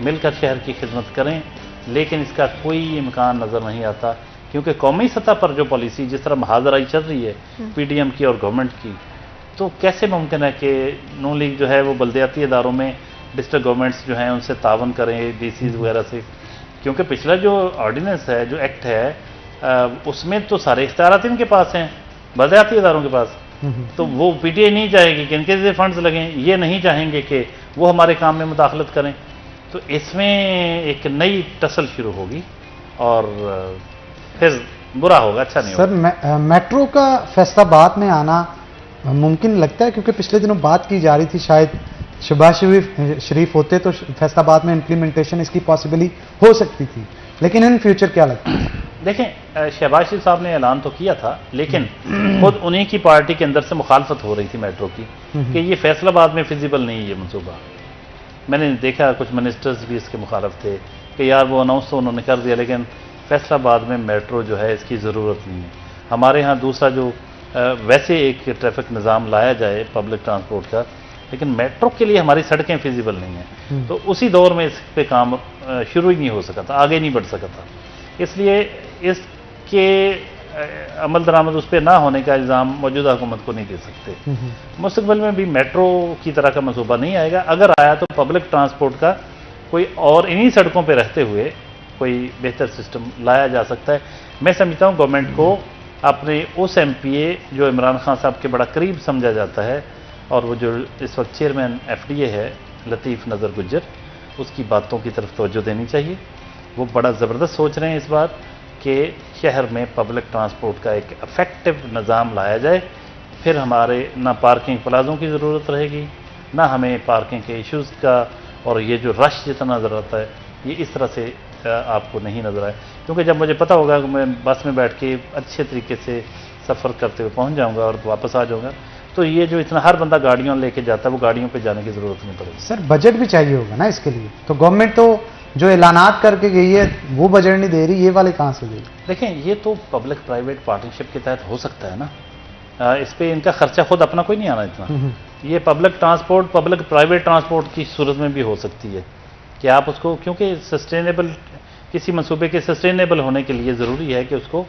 मिलकर शहर की खिदमत करें, लेकिन इसका कोई इम्कान नज़र नहीं आता क्योंकि कौमी सतह पर जो पॉलिसी जिस तरह मुहाजराई चल रही है पीडीएम की और गवर्नमेंट की, तो कैसे मुमकिन है कि नून लीग जो है वो बल्दियाती इदारों में डिस्ट्रिक्ट गवर्नमेंट्स जो हैं उनसे तावन करें डीसीज वगैरह से, क्योंकि पिछला जो ऑर्डिनेंस है, जो एक्ट है, उसमें तो सारे इख्तियारात इनके पास हैं बल्दियाती इदारों के पास। तो वो पीटीआई नहीं चाहेगी कि इनके जरिए फंड्स लगें, ये नहीं चाहेंगे कि वो हमारे काम में मुदाखलत करें। तो इसमें एक नई टसल शुरू होगी और फिर बुरा होगा, अच्छा नहीं होगा। सर मेट्रो का फैसलाबाद में आना मुमकिन लगता है? क्योंकि पिछले दिनों बात की जा रही थी शायद शहबाज शरीफ होते तो फैसलाबाद में इम्प्लीमेंटेशन इसकी पॉसिबली हो सकती थी, लेकिन इन फ्यूचर क्या लगता है? देखें, शहबाज शरीफ साहब ने ऐलान तो किया था, लेकिन खुद उन्हीं की पार्टी के अंदर से मुखालफत हो रही थी मेट्रो की कि ये फैसलाबाद में फिजिबल नहीं है ये मनसूबा। मैंने देखा कुछ मिनिस्टर्स भी इसके मुखालफ थे कि यार वो अनाउंस तो उन्होंने कर दिया लेकिन फैसलाबाद में मेट्रो जो है इसकी ज़रूरत नहीं है। हमारे यहाँ दूसरा जो वैसे एक ट्रैफिक निज़ाम लाया जाए पब्लिक ट्रांसपोर्ट का, लेकिन मेट्रो के लिए हमारी सड़कें फिजिबल नहीं हैं। तो उसी दौर में इस पे काम शुरू ही नहीं हो सका था, आगे नहीं बढ़ सका था। इसलिए इसके अमल दरामद उस पर ना होने का इल्ज़ाम मौजूदा हुकूमत को नहीं दे सकते। मुस्तकबिल में भी मेट्रो की तरह का मंसूबा नहीं आएगा। अगर आया तो पब्लिक ट्रांसपोर्ट का कोई और इन्हीं सड़कों पर रहते हुए कोई बेहतर सिस्टम लाया जा सकता है। मैं समझता हूँ गवर्नमेंट को अपने उस MPA जो इमरान खान साहब के बड़ा करीब समझा जाता है और वो जो इस वक्त चेयरमैन FDA है लतीफ़ नज़र गुज्जर, उसकी बातों की तरफ तवज्जो देनी चाहिए। वो बड़ा ज़बरदस्त सोच रहे हैं इस बार कि शहर में पब्लिक ट्रांसपोर्ट का एक इफेक्टिव निज़ाम लाया जाए। फिर हमारे ना पार्किंग प्लाज़ों की ज़रूरत रहेगी, ना हमें पार्किंग के इश्यूज़ का, और ये जो रश जितना नज़र आता है ये इस तरह से आपको नहीं नज़र आए। क्योंकि जब मुझे पता होगा कि मैं बस में बैठ के अच्छे तरीके से सफ़र करते हुए पहुंच जाऊंगा और वापस आ जाऊंगा, तो ये जो इतना हर बंदा गाड़ियों लेके जाता है वो गाड़ियों पे जाने की ज़रूरत नहीं पड़ेगी। सर बजट भी चाहिए होगा ना इसके लिए, तो गवर्नमेंट तो जो ऐलानात करके गई है वो बजट नहीं दे रही, ये वाले कहाँ से देगी? देखें, ये तो पब्लिक प्राइवेट पार्टनरशिप के तहत हो सकता है ना। इस पर इनका खर्चा खुद अपना कोई नहीं आना इतना। ये public transport, public private transport की सूरत में भी हो सकती है कि आप उसको, क्योंकि सस्टेनेबल किसी मंसूबे के सस्टेनेबल होने के लिए ज़रूरी है कि उसको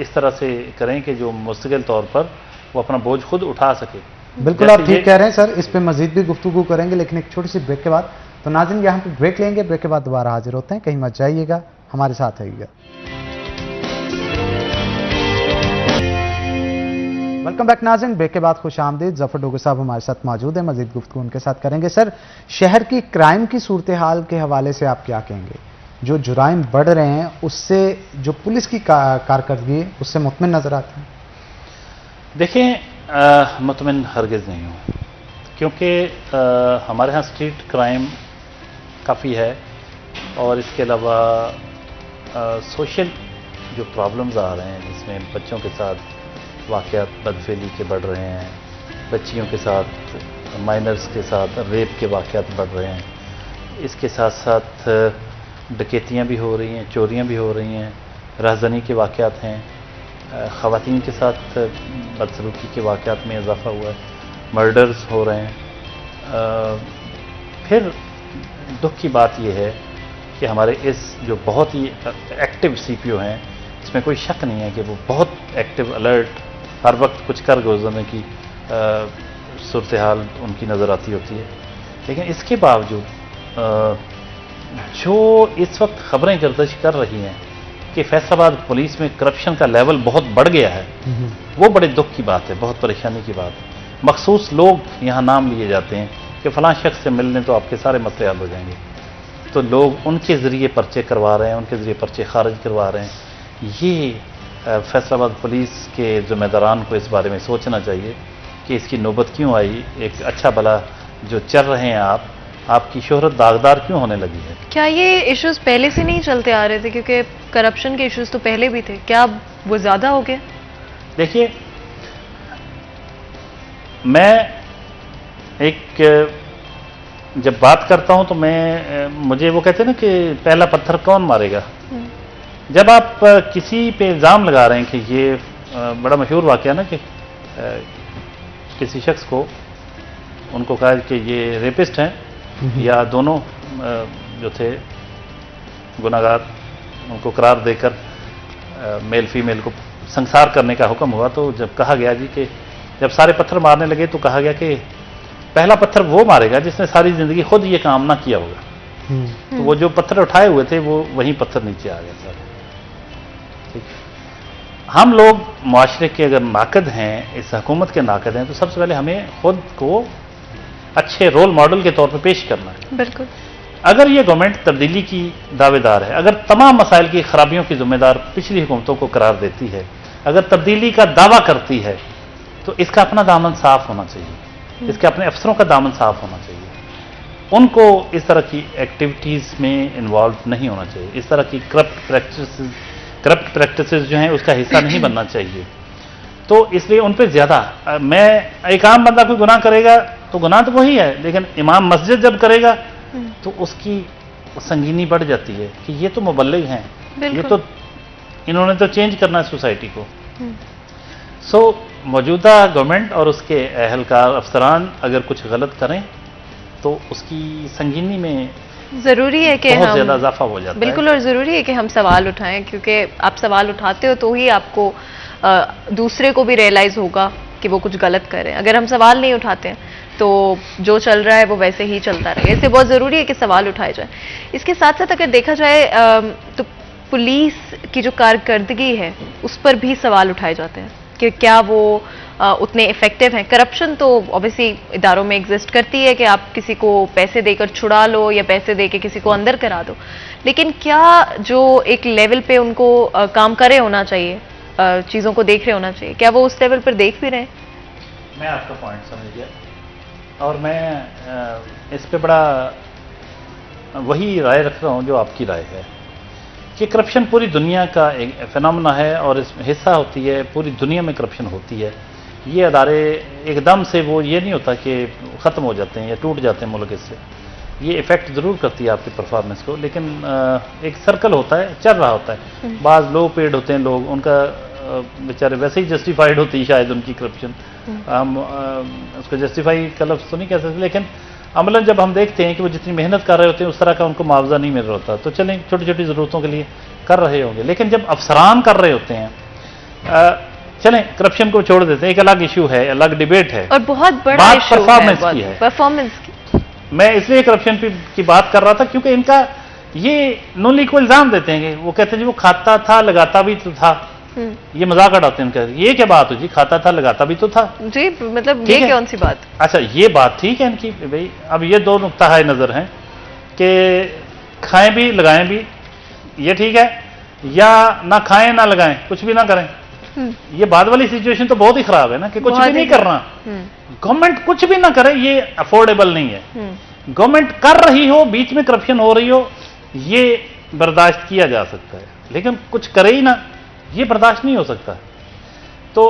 इस तरह से करें कि जो मुस्तकिल तौर पर वो अपना बोझ खुद उठा सके। बिल्कुल आप ठीक कह रहे हैं सर, इस पे मजीद भी गुफ्तगू करेंगे लेकिन एक छोटी सी ब्रेक के बाद। तो नाज़रीन यहाँ पे ब्रेक लेंगे, ब्रेक के बाद दोबारा हाजिर होते हैं, कहीं मत जाइएगा, हमारे साथ रहिएगा। वेलकम बैक नाज़रीन, ब्रेक के बाद खुश आमदीद। जफर डोगर साहब हमारे साथ मौजूद है, मजीद गुफ्तगू उनके साथ करेंगे। सर, शहर की क्राइम की सूरत हाल के हवाले से आप क्या कहेंगे? जो जुराइम बढ़ रहे हैं उससे जो पुलिस की कारकर्दगी है उससे मुतमिन नजर आते हैं? देखें, मुतमिन हरगिज़ नहीं हूँ, क्योंकि हमारे यहाँ स्ट्रीट क्राइम काफ़ी है और इसके अलावा सोशल जो प्रॉब्लम्स आ रहे हैं जिसमें बच्चों के साथ वाक़यात बदफेली के बढ़ रहे हैं, बच्चियों के साथ, माइनर्स के साथ रेप के वाक़यात बढ़ रहे हैं। इसके साथ साथ डकैतियाँ भी हो रही हैं, चोरियाँ भी हो रही हैं, राहज़नी के वाक़यात हैं, ख़वातीन के साथ बदसलूकी के वाक़यात में इजाफ़ा हुआ है, मर्डर्स हो रहे हैं। फिर दुख की बात यह है कि हमारे इस जो बहुत ही एक्टिव CPO हैं, इसमें कोई शक नहीं है कि वो बहुत एक्टिव, अलर्ट, हर वक्त कुछ कर गुजरने की सूरत हाल उनकी नज़र आती होती है। लेकिन इसके बावजूद जो इस वक्त खबरें गर्दिश कर रही हैं कि फैसलाबाद पुलिस में करप्शन का लेवल बहुत बढ़ गया है, वो बड़े दुख की बात है, बहुत परेशानी की बात है। मखसूस लोग यहाँ नाम लिए जाते हैं कि फ़लाँ शख्स से मिलने तो आपके सारे मसले हल हो जाएंगे, तो लोग उनके ज़रिए पर्चे करवा रहे हैं, उनके ज़रिए पर्चे खारिज करवा रहे हैं। ये फैसलाबाद पुलिस के ज़िम्मेदारान को इस बारे में सोचना चाहिए कि इसकी नौबत क्यों आई। एक अच्छा भला जो चल रहे हैं आपकी शोहरत दागदार क्यों होने लगी है? क्या ये इश्यूज पहले से नहीं चलते आ रहे थे? क्योंकि करप्शन के इश्यूज तो पहले भी थे, क्या अब वो ज़्यादा हो गए? देखिए, मैं एक जब बात करता हूं तो मुझे वो कहते हैं ना कि पहला पत्थर कौन मारेगा। जब आप किसी पे इल्ज़ाम लगा रहे हैं कि ये बड़ा मशहूर वाक़या ना कि किसी शख्स को उनको कहा कि ये रेपिस्ट हैं या दोनों जो थे गुनाहगार, उनको करार देकर मेल फीमेल को संसार करने का हुक्म हुआ, तो जब कहा गया जी कि जब सारे पत्थर मारने लगे तो कहा गया कि पहला पत्थर वो मारेगा जिसने सारी ज़िंदगी खुद ये काम ना किया होगा। तो वो जो पत्थर उठाए हुए थे वो वहीं पत्थर नीचे आ गया सारे। ठीक, हम लोग मुआशरे के अगर नाकद हैं, इस हुकूमत के नाकद हैं, तो सबसे पहले हमें खुद को अच्छे रोल मॉडल के तौर पर पेश करना है। बिल्कुल। अगर ये गवर्नमेंट तब्दीली की दावेदार है, अगर तमाम मसाइल की खराबियों की जिम्मेदार पिछली हुकूमतों को करार देती है, अगर तब्दीली का दावा करती है, तो इसका अपना दामन साफ होना चाहिए, इसके अपने अफसरों का दामन साफ होना चाहिए। उनको इस तरह की एक्टिविटीज़ में इन्वॉल्व नहीं होना चाहिए, इस तरह की करप्ट प्रैक्टिसेस जो हैं उसका हिस्सा नहीं बनना चाहिए। तो इसलिए उन पर ज़्यादा, मैं एक आम बंदा कोई गुनाह करेगा तो गुनाह तो वही है, लेकिन इमाम मस्जिद जब करेगा तो उसकी संगीनी बढ़ जाती है कि ये तो मुबल्लिग हैं, ये तो इन्होंने तो चेंज करना है सोसाइटी को। सो मौजूदा गवर्नमेंट और उसके अहलकार अफसरान अगर कुछ गलत करें तो उसकी संगीनी में जरूरी है कि बहुत हम ज्यादा इजाफा हो जाता बिल्कुल, और जरूरी है कि हम सवाल उठाएं, क्योंकि आप सवाल उठाते हो तो ही आपको दूसरे को भी रियलाइज होगा कि वो कुछ गलत कर रहे हैं। अगर हम सवाल नहीं उठाते हैं तो जो चल रहा है वो वैसे ही चलता रहेगा। इसलिए बहुत जरूरी है कि सवाल उठाए जाए। इसके साथ साथ अगर देखा जाए तो पुलिस की जो कारकर्दगी है उस पर भी सवाल उठाए जाते हैं कि क्या वो उतने इफेक्टिव हैं। करप्शन तो ऑब्वियसली इदारों में एग्जिस्ट करती है कि आप किसी को पैसे देकर छुड़ा लो या पैसे देके किसी को अंदर करा दो, लेकिन क्या जो एक लेवल पे उनको काम करे होना चाहिए, चीज़ों को देख रहे होना चाहिए, क्या वो उस लेवल पर देख भी रहे हैं? मैं आपका पॉइंट समझ गया और मैं इस पे बड़ा वही राय रख रहा हूँ जो आपकी राय है कि करप्शन पूरी दुनिया का एक फिनोमेना है और इस हिस्सा होती है, पूरी दुनिया में करप्शन होती है। ये अदारे एकदम से वो ये नहीं होता कि ख़त्म हो जाते हैं या टूट जाते हैं मुल्क इससे, ये इफ़ेक्ट ज़रूर करती है आपकी परफॉर्मेंस को, लेकिन एक सर्कल होता है, चल रहा होता है। बाज़ लो पेड होते हैं लोग, उनका बेचारे वैसे ही जस्टिफाइड होती है शायद उनकी करप्शन, हम उसको जस्टिफाई का लफ्ज़ तो नहीं कह सकते, लेकिन अमलन जब हम देखते हैं कि वो जितनी मेहनत कर रहे होते हैं उस तरह का उनको मुआवजा नहीं मिल रहा होता, तो चलें छोटी छोटी ज़रूरतों के लिए कर रहे होंगे। लेकिन जब अफसरान कर रहे होते हैं, चलें करप्शन को छोड़ देते हैं, एक अलग इशू है, अलग डिबेट है और बहुत बड़ा बात इशू परफॉर्मेंस है, की है। परफॉर्मेंस की। मैं इसलिए करप्शन की बात कर रहा था क्योंकि इनका ये नोली को इल्जाम देते हैं कि वो कहते हैं जी वो खाता था लगाता भी तो था, ये मजाक उड़ाते हैं उनका, ये क्या बात हो जी, खाता था लगाता भी तो था जी, मतलब ये कौन सी बात? अच्छा ये बात ठीक है इनकी भाई। अब ये दो नुक्ता है नजर हैं कि खाएं भी लगाएं भी, ये ठीक है, या ना खाएं ना लगाएं, कुछ भी ना करें। ये बाद वाली सिचुएशन तो बहुत ही खराब है ना कि कुछ भी नहीं करना, गवर्नमेंट कुछ भी ना करे, ये अफोर्डेबल नहीं है। गवर्नमेंट कर रही हो, बीच में करप्शन हो रही हो, ये बर्दाश्त किया जा सकता है, लेकिन कुछ करे ही ना, ये बर्दाश्त नहीं हो सकता। तो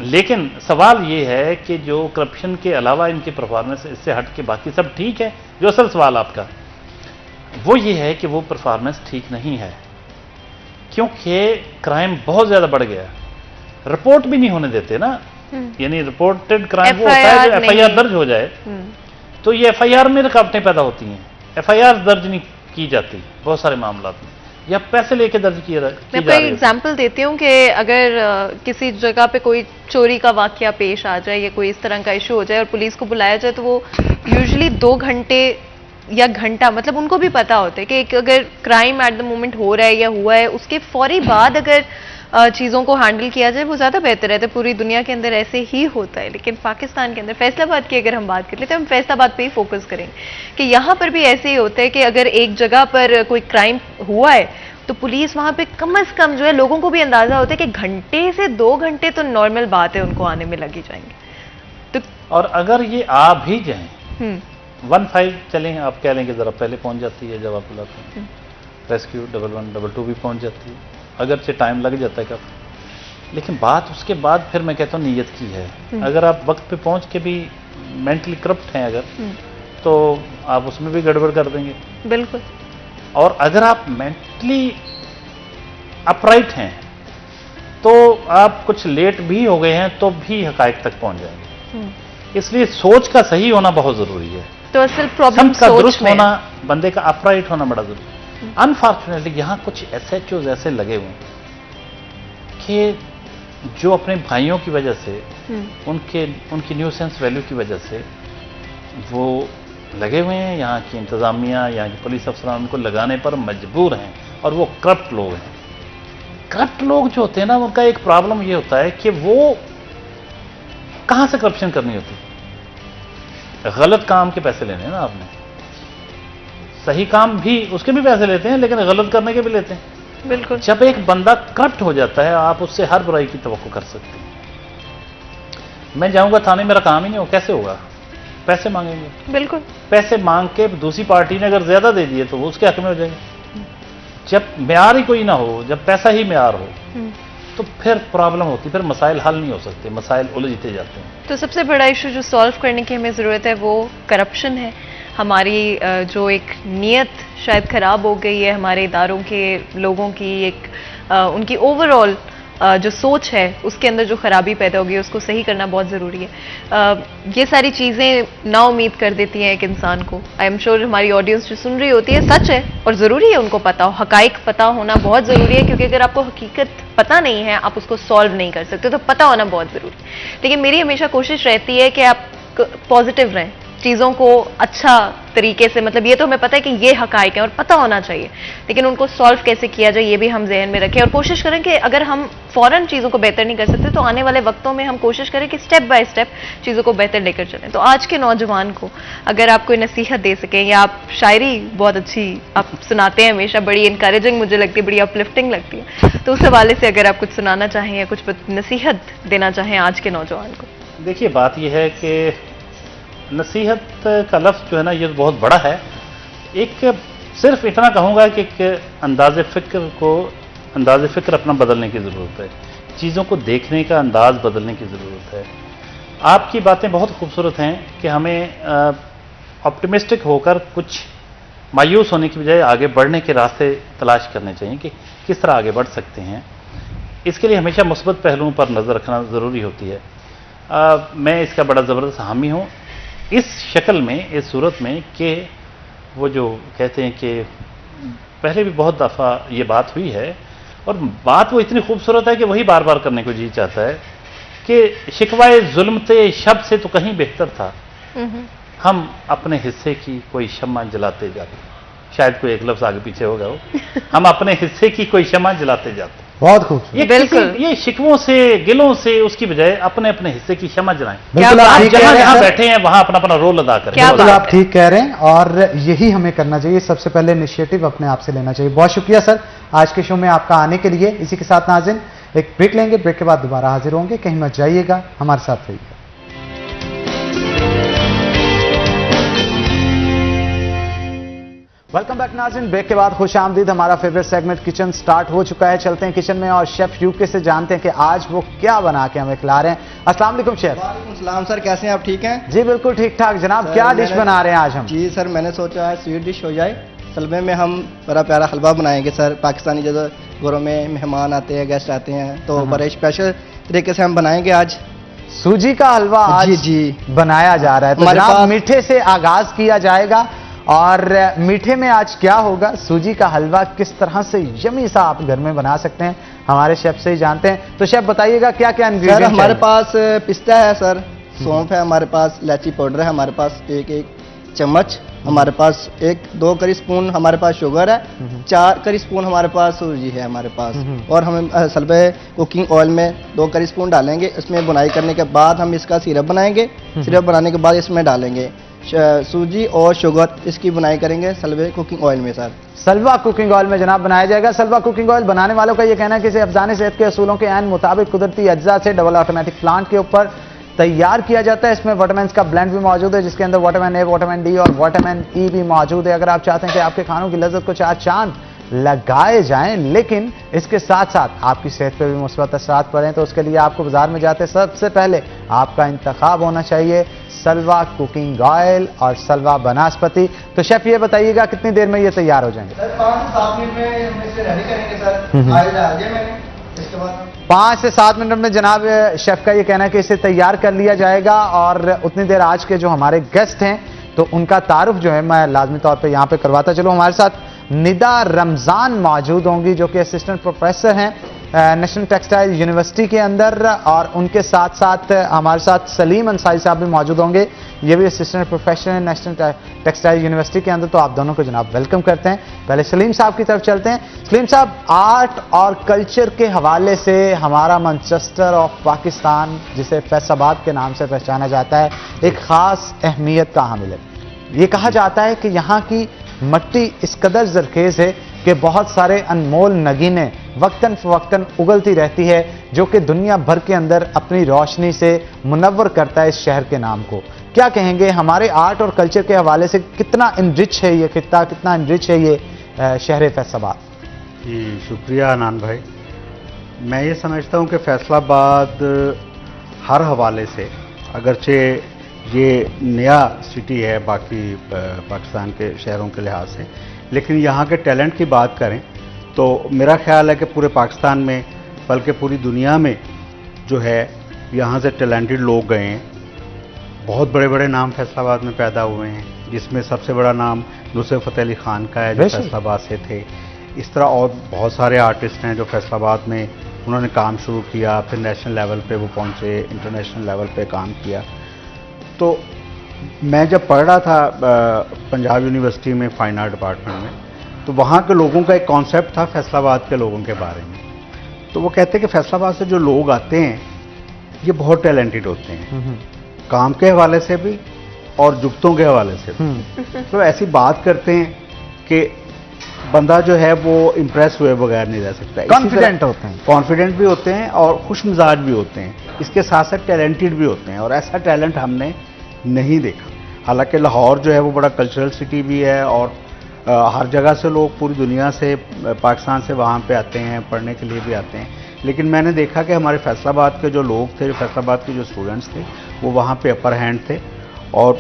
लेकिन सवाल ये है कि जो करप्शन के अलावा इनकी परफॉर्मेंस इससे हट के बाकी सब ठीक है, जो असल सवाल आपका वो ये है कि वो परफॉर्मेंस ठीक नहीं है क्योंकि क्राइम बहुत ज्यादा बढ़ गया, रिपोर्ट भी नहीं होने देते ना, यानी रिपोर्टेड क्राइम वो होता है जो एफआईआर दर्ज हो जाए, तो ये एफआईआर में रुकावटें पैदा होती हैं, एफआईआर दर्ज नहीं की जाती बहुत सारे मामलों में, या पैसे लेके दर्ज किया जा रही है। मैं कोई एग्जांपल देती हूँ कि अगर किसी जगह पे कोई चोरी का वाकया पेश आ जाए या कोई इस तरह का इशू हो जाए और पुलिस को बुलाया जाए, तो वो यूजुअली 2 घंटे या घंटा, मतलब उनको भी पता होता है कि अगर क्राइम एट द मोमेंट हो रहा है या हुआ है, उसके फौरी बाद अगर चीज़ों को हैंडल किया जाए वो ज़्यादा बेहतर रहता है। पूरी दुनिया के अंदर ऐसे ही होता है, लेकिन पाकिस्तान के अंदर फैसलाबाद की अगर हम बात कर लेते हैं, हम फैसलाबाद पे ही फोकस करेंगे कि यहाँ पर भी ऐसे ही होता है कि अगर एक जगह पर कोई क्राइम हुआ है तो पुलिस वहाँ पे कम से कम जो है, लोगों को भी अंदाजा होता है कि घंटे से 2 घंटे तो नॉर्मल बात है, उनको आने में लगी जाएंगे। तो और अगर ये आ भी जाए 15 चलें, आप कह लेंगे जरा पहले पहुंच जाती है, जब आप बुलाते हैं रेस्क्यू 11 12 भी पहुंच जाती है, अगरचे टाइम लग जाता है काफी, लेकिन बात उसके बाद फिर मैं कहता हूँ नीयत की है। अगर आप वक्त पे पहुंच के भी मेंटली करप्ट हैं अगर, तो आप उसमें भी गड़बड़ कर देंगे। बिल्कुल। और अगर आप मेंटली अपराइट हैं तो आप कुछ लेट भी हो गए हैं तो भी हकायक तक पहुंच जाएंगे। इसलिए सोच का सही होना बहुत जरूरी है, तो असल प्रॉब्लम का दुरुस्त होना, बंदे का अपराइट होना बड़ा जरूरी है। अनफॉर्चुनेटली यहां कुछ एसएचओज ऐसे लगे हुए कि जो अपने भाइयों की वजह से, उनकी न्यूसेंस वैल्यू की वजह से वो लगे हुए हैं, यहाँ की इंतजामिया, यहाँ की पुलिस अफसरान उनको लगाने पर मजबूर हैं, और वो करप्ट लोग हैं। करप्ट लोग जो होते हैं ना, उनका एक प्रॉब्लम ये होता है कि वो कहां से करप्शन करनी होती है, गलत काम के पैसे लेने हैं ना आपने, सही काम भी उसके भी पैसे लेते हैं, लेकिन गलत करने के भी लेते हैं। बिल्कुल। जब एक बंदा करप्ट हो जाता है, आप उससे हर बुराई की तवक्को कर सकते हैं। मैं जाऊंगा थाने, मेरा काम ही नहीं हो, कैसे होगा, पैसे मांगेंगे। बिल्कुल। पैसे मांग के दूसरी पार्टी ने अगर ज्यादा दे दिए तो वो उसके हक में हो जाएंगे। जब म्यार ही कोई ना हो, जब पैसा ही म्यार हो, तो फिर प्रॉब्लम होती है, फिर मसाइल हल नहीं हो सकते, मसाइल उलझते जाते हैं। तो सबसे बड़ा इशू जो सॉल्व करने की हमें ज़रूरत है वो करप्शन है। हमारी जो एक नीयत शायद ख़राब हो गई है, हमारे इदारों के लोगों की एक उनकी ओवरऑल जो सोच है उसके अंदर जो खराबी पैदा होगी उसको सही करना बहुत ज़रूरी है। ये सारी चीज़ें ना उम्मीद कर देती हैं एक इंसान को। आई एम श्योर हमारी ऑडियंस जो सुन रही होती है, सच है और ज़रूरी है उनको पता हो, हकाइक पता होना बहुत ज़रूरी है, क्योंकि अगर आपको हकीकत पता नहीं है आप उसको सॉल्व नहीं कर सकते, तो पता होना बहुत ज़रूरी है। लेकिन मेरी हमेशा कोशिश रहती है कि आप पॉजिटिव रहें, चीज़ों को अच्छा तरीके से, मतलब ये तो हमें पता है कि ये हकाइक है और पता होना चाहिए, लेकिन उनको सॉल्व कैसे किया जाए ये भी हम जहन में रखें और कोशिश करें कि अगर हम फौरन चीज़ों को बेहतर नहीं कर सकते तो आने वाले वक्तों में हम कोशिश करें कि स्टेप बाय स्टेप चीज़ों को बेहतर लेकर चलें। तो आज के नौजवान को अगर आप कोई नसीहत दे सकें, या आप शायरी बहुत अच्छी आप सुनाते हैं हमेशा, बड़ी इनकरेजिंग मुझे लगती है, बड़ी अपलिफ्टिंग लगती है, तो उस हवाले से अगर आप कुछ सुनाना चाहें या कुछ नसीहत देना चाहें आज के नौजवान को। देखिए, बात यह है कि नसीहत का लफ्ज़ जो है ना, ये बहुत बड़ा है। एक सिर्फ इतना कहूँगा कि एक अंदाज़ फ़िक्र अपना बदलने की ज़रूरत है, चीज़ों को देखने का अंदाज़ बदलने की ज़रूरत है। आपकी बातें बहुत खूबसूरत हैं कि हमें ऑप्टिमिस्टिक होकर कुछ मायूस होने की बजाय आगे बढ़ने के रास्ते तलाश करने चाहिए कि किस तरह आगे बढ़ सकते हैं। इसके लिए हमेशा मुस्बत पहलुओं पर नज़र रखना ज़रूरी होती है। मैं इसका बड़ा ज़बरदस्त हामी हूँ इस शक्ल में, इस सूरत में, कि वो जो कहते हैं कि पहले भी बहुत दफ़ा ये बात हुई है और बात वो इतनी खूबसूरत है कि वही बार बार करने को जी चाहता है कि शिकवाए जुल्म ते शब से तो कहीं बेहतर था, हम अपने हिस्से की कोई शम्मा जलाते जाते। शायद कोई एक लफ्ज़ आगे पीछे होगा वो, हम अपने हिस्से की कोई शम्मा जलाते जाते। बहुत खूबसूरत। ये शिकवों से, गिलों से, उसकी बजाय अपने अपने हिस्से की क्षमा जलाएं। बिल्कुल आप ठीक कह रहे हैं, जहां बैठे हैं वहां अपना अपना रोल अदा करें। बिल्कुल आप ठीक कह रहे हैं और यही हमें करना चाहिए। सबसे पहले इनिशिएटिव अपने आप से लेना चाहिए। बहुत शुक्रिया सर आज के शो में आपका आने के लिए। इसी के साथ नाज़रीन एक ब्रेक लेंगे, ब्रेक के बाद दोबारा हाजिर होंगे। कहीं मत जाइएगा, हमारे साथ रहिएगा। वेलकम बैक नाज़रीन, ब्रेक के बाद खुश आमदीद। हमारा फेवरेट सेगमेंट किचन स्टार्ट हो चुका है। चलते हैं किचन में और शेफ यूके से जानते हैं कि आज वो क्या बना के हमें खिला रहे हैं। अस्सलाम वालेकुम शेफ। वालेकुम सलाम सर, कैसे हैं आप? ठीक हैं जी बिल्कुल ठीक ठाक जनाब। क्या डिश बना रहे हैं आज हम? जी सर, मैंने सोचा है स्वीट डिश हो जाए। सलमे में हम बड़ा प्यारा हलवा बनाएंगे सर। पाकिस्तानी जब घरों में मेहमान आते हैं, गेस्ट आते हैं, तो बड़े स्पेशल तरीके से हम बनाएंगे आज सूजी का हलवा। आज जी बनाया जा रहा है। तो जनाब मीठे से आगाज किया जाएगा और मीठे में आज क्या होगा, सूजी का हलवा किस तरह से यमी सा आप घर में बना सकते हैं, हमारे शेफ से ही जानते हैं। तो शेफ बताइएगा क्या क्या इंग्रेडिएंट? सर हमारे पास पिस्ता है सर, सौंफ है हमारे पास, इलायची पाउडर है हमारे पास एक चम्मच, हमारे पास 2 करी स्पून हमारे पास शुगर है, 4 करी स्पून हमारे पास सूजी है हमारे पास, और हम सलबे कुकिंग ऑयल में 2 करी स्पून डालेंगे। इसमें बुनाई करने के बाद हम इसका सिरप बनाएंगे। सिरप बनाने के बाद इसमें डालेंगे सूजी और शुगर, इसकी बुनाई करेंगे सलवे कुकिंग ऑयल में सर। सलवा कुकिंग ऑयल में जनाब बनाया जाएगा। सलवा कुकिंग ऑयल बनाने वालों का यह कहना है कि इसे अफजान सेहत के असूलों के ऐन मुताबिक कुदरती अज्जा से डबल ऑटोमेटिक प्लांट के ऊपर तैयार किया जाता है। इसमें विटामिन का ब्लेंड भी मौजूद है, जिसके अंदर विटामिन ए, विटामिन डी और विटामिन ई भी मौजूद है। अगर आप चाहते हैं कि आपके खानों की लज्जत को चार चांद लगाए जाएं, लेकिन इसके साथ साथ आपकी सेहत पे भी मुस्बत असरात पड़े, तो उसके लिए आपको बाजार में जाते सबसे पहले आपका इंतखाब होना चाहिए सलवा कुकिंग ऑयल और सलवा बनास्पति। तो शेफ ये बताइएगा कितनी देर में ये तैयार हो जाएंगे? सर 5 से 7 मिनट में हम इसे रेडी करेंगे सर। ऑयल डाल दिया मैंने, इसके बाद 5 से 7 मिनट में जनाब शेफ का ये कहना है कि इसे तैयार कर लिया जाएगा। और उतनी देर आज के जो हमारे गेस्ट हैं तो उनका तारुफ जो है मैं लाजमी तौर पे यहाँ पे करवाता चलो। हमारे साथ निदा रमजान मौजूद होंगी जो कि असिस्टेंट प्रोफेसर हैं नेशनल टेक्सटाइल यूनिवर्सिटी के अंदर, और उनके साथ साथ हमारे साथ सलीम अंसारी साहब भी मौजूद होंगे, ये भी असिस्टेंट प्रोफेसर हैं नेशनल टेक्सटाइल यूनिवर्सिटी के अंदर। तो आप दोनों को जनाब वेलकम करते हैं। पहले सलीम साहब की तरफ चलते हैं। सलीम साहब, आर्ट और कल्चर के हवाले से हमारा मैनचेस्टर ऑफ पाकिस्तान, जिसे फैसलाबाद के नाम से पहचाना जाता है, एक खास अहमियत का हामिल है। ये कहा जाता है कि यहाँ की मट्टी इस कदर जरखेज है कि बहुत सारे अनमोल नगीने वक्तन फवक्तन उगलती रहती है, जो कि दुनिया भर के अंदर अपनी रोशनी से मुनव्वर करता है इस शहर के नाम को। क्या कहेंगे हमारे आर्ट और कल्चर के हवाले से, कितना इनरिच है ये खित्ता, कितना इनरिच है ये शहर फैसलाबाद? जी शुक्रिया अनान भाई। मैं ये समझता हूँ कि फैसलाबाद हर हवाले से, अगरचे ये नया सिटी है बाकी पाकिस्तान के शहरों के लिहाज से, लेकिन यहाँ के टैलेंट की बात करें तो मेरा ख्याल है कि पूरे पाकिस्तान में बल्कि पूरी दुनिया में जो है यहाँ से टैलेंटेड लोग गए हैं। बहुत बड़े बड़े नाम फैसलाबाद में पैदा हुए हैं, जिसमें सबसे बड़ा नाम नुसरत फ़तेह अली खान का है जो फैसलाबाद से थे। इस तरह और बहुत सारे आर्टिस्ट हैं जो फैसलाबाद में उन्होंने काम शुरू किया, फिर नेशनल लेवल पे वो पहुँचे, इंटरनेशनल लेवल पे काम किया। तो मैं जब पढ़ रहा था पंजाब यूनिवर्सिटी में फाइन आर्ट डिपार्टमेंट में, तो वहाँ के लोगों का एक कॉन्सेप्ट था फैसलाबाद के लोगों के बारे में। तो वो कहते हैं कि फैसलाबाद से जो लोग आते हैं ये बहुत टैलेंटेड होते हैं, काम के हवाले से भी और जुगतों के हवाले से भी। तो ऐसी बात करते हैं कि बंदा जो है वो इम्प्रेस हुए बगैर नहीं रह सकता। कॉन्फिडेंट होते हैं, कॉन्फिडेंट भी होते हैं और खुश मिजाज भी होते हैं, इसके साथ साथ टैलेंटेड भी होते हैं। और ऐसा टैलेंट हमने नहीं देखा। हालांकि लाहौर जो है वो बड़ा कल्चरल सिटी भी है और हर जगह से लोग पूरी दुनिया से, पाकिस्तान से वहाँ पे आते हैं, पढ़ने के लिए भी आते हैं। लेकिन मैंने देखा कि हमारे फैसलाबाद के जो लोग थे, फैसलाबाद के जो स्टूडेंट्स थे, वो वहाँ पे अपर हैंड थे और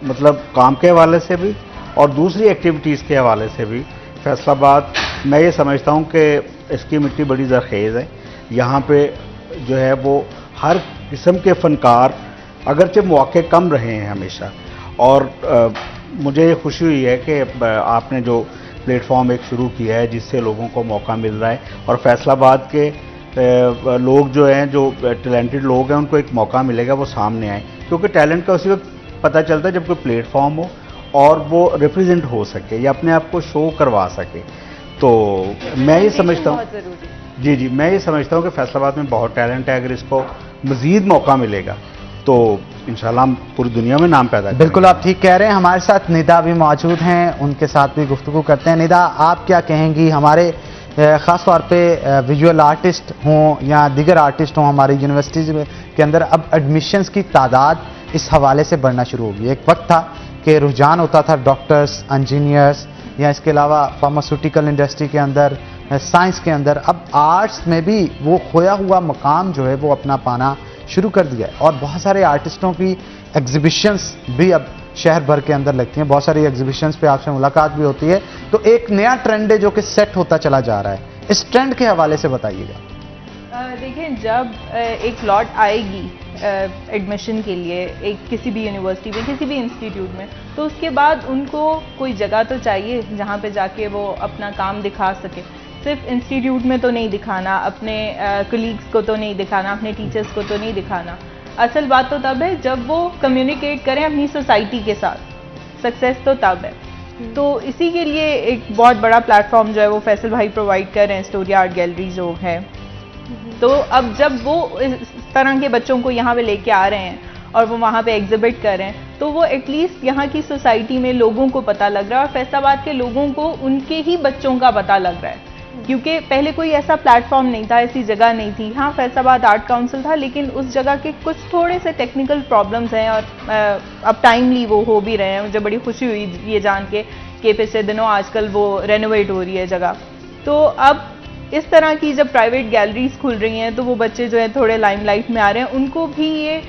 मतलब काम के हवाले से भी और दूसरी एक्टिविटीज़ के हवाले से भी फैसलाबाद, मैं ये समझता हूँ कि इसकी मिट्टी बड़ी ज़रखेज़ है। यहाँ पे जो है वो हर किस्म के फ़नकार, अगरचे मौके कम रहे हैं हमेशा, और मुझे खुशी हुई है कि आपने जो प्लेटफॉर्म एक शुरू किया है जिससे लोगों को मौका मिल रहा है और फैसलाबाद के लोग जो हैं, जो टैलेंटेड लोग हैं, उनको एक मौका मिलेगा वो सामने आए, क्योंकि टैलेंट का उसी वक्त पता चलता है जब कोई प्लेटफॉर्म हो और वो रिप्रेजेंट हो सके या अपने आप को शो करवा सके। तो मैं ये समझता हूँ, जी, मैं ये समझता हूँ कि फैसलाबाद में बहुत टैलेंट है। अगर इसको मज़ीद मौका मिलेगा तो इंशाल्लाह हम पूरी दुनिया में नाम पैदा करेंगे। बिल्कुल आप ठीक कह रहे हैं। हमारे साथ निदा भी मौजूद हैं, उनके साथ भी गुफ्तगू करते हैं। निदा, आप क्या कहेंगी, हमारे ख़ास तौर पे विजुअल आर्टिस्ट हों या दीगर आर्टिस्ट हों, हमारी यूनिवर्सिटीज़ के अंदर अब एडमिशन्स की तादाद इस हवाले से बढ़ना शुरू होगी। एक वक्त था कि रुझान होता था डॉक्टर्स, इंजीनियर्स या इसके अलावा फार्मास्यूटिकल इंडस्ट्री के अंदर, साइंस के अंदर। अब आर्ट्स में भी वो खोया हुआ मकाम जो है वो अपना पाना शुरू कर दिया है और बहुत सारे आर्टिस्टों की एग्जीबिशंस भी अब शहर भर के अंदर लगती हैं। बहुत सारी एग्जीबिशंस पे आपसे मुलाकात भी होती है। तो एक नया ट्रेंड है जो कि सेट होता चला जा रहा है, इस ट्रेंड के हवाले से बताइएगा। देखिए, जब एक लॉट आएगी एडमिशन के लिए एक किसी भी यूनिवर्सिटी में, किसी भी इंस्टीट्यूट में, तो उसके बाद उनको कोई जगह तो चाहिए जहाँ पे जाके वो अपना काम दिखा सके। सिर्फ इंस्टीट्यूट में तो नहीं दिखाना, अपने कलीग्स को तो नहीं दिखाना, अपने टीचर्स को तो नहीं दिखाना। असल बात तो तब है जब वो कम्युनिकेट करें अपनी सोसाइटी के साथ। सक्सेस तो तब है। तो इसी के लिए एक बहुत बड़ा प्लेटफॉर्म जो है वो फैसल भाई प्रोवाइड कर रहे हैं, स्टोरिया आर्ट गैलरी जो है। तो अब जब वो इस तरह के बच्चों को यहाँ पे लेके आ रहे हैं और वो वहाँ पे एग्जिबिट कर रहे हैं, तो वो एटलीस्ट यहाँ की सोसाइटी में लोगों को पता लग रहा है और फैसलाबाद के लोगों को उनके ही बच्चों का पता लग रहा है। क्योंकि पहले कोई ऐसा प्लेटफॉर्म नहीं था, ऐसी जगह नहीं थी। हाँ, फैसलाबाद आर्ट काउंसिल था, लेकिन उस जगह के कुछ थोड़े से टेक्निकल प्रॉब्लम्स हैं और अब टाइमली वो हो भी रहे हैं। मुझे बड़ी खुशी हुई ये जान के कि पिछले दिनों आजकल वो रेनोवेट हो रही है जगह। तो अब इस तरह की जब प्राइवेट गैलरीज खुल रही हैं तो वो बच्चे जो है थोड़े लाइमलाइट में आ रहे हैं, उनको भी ये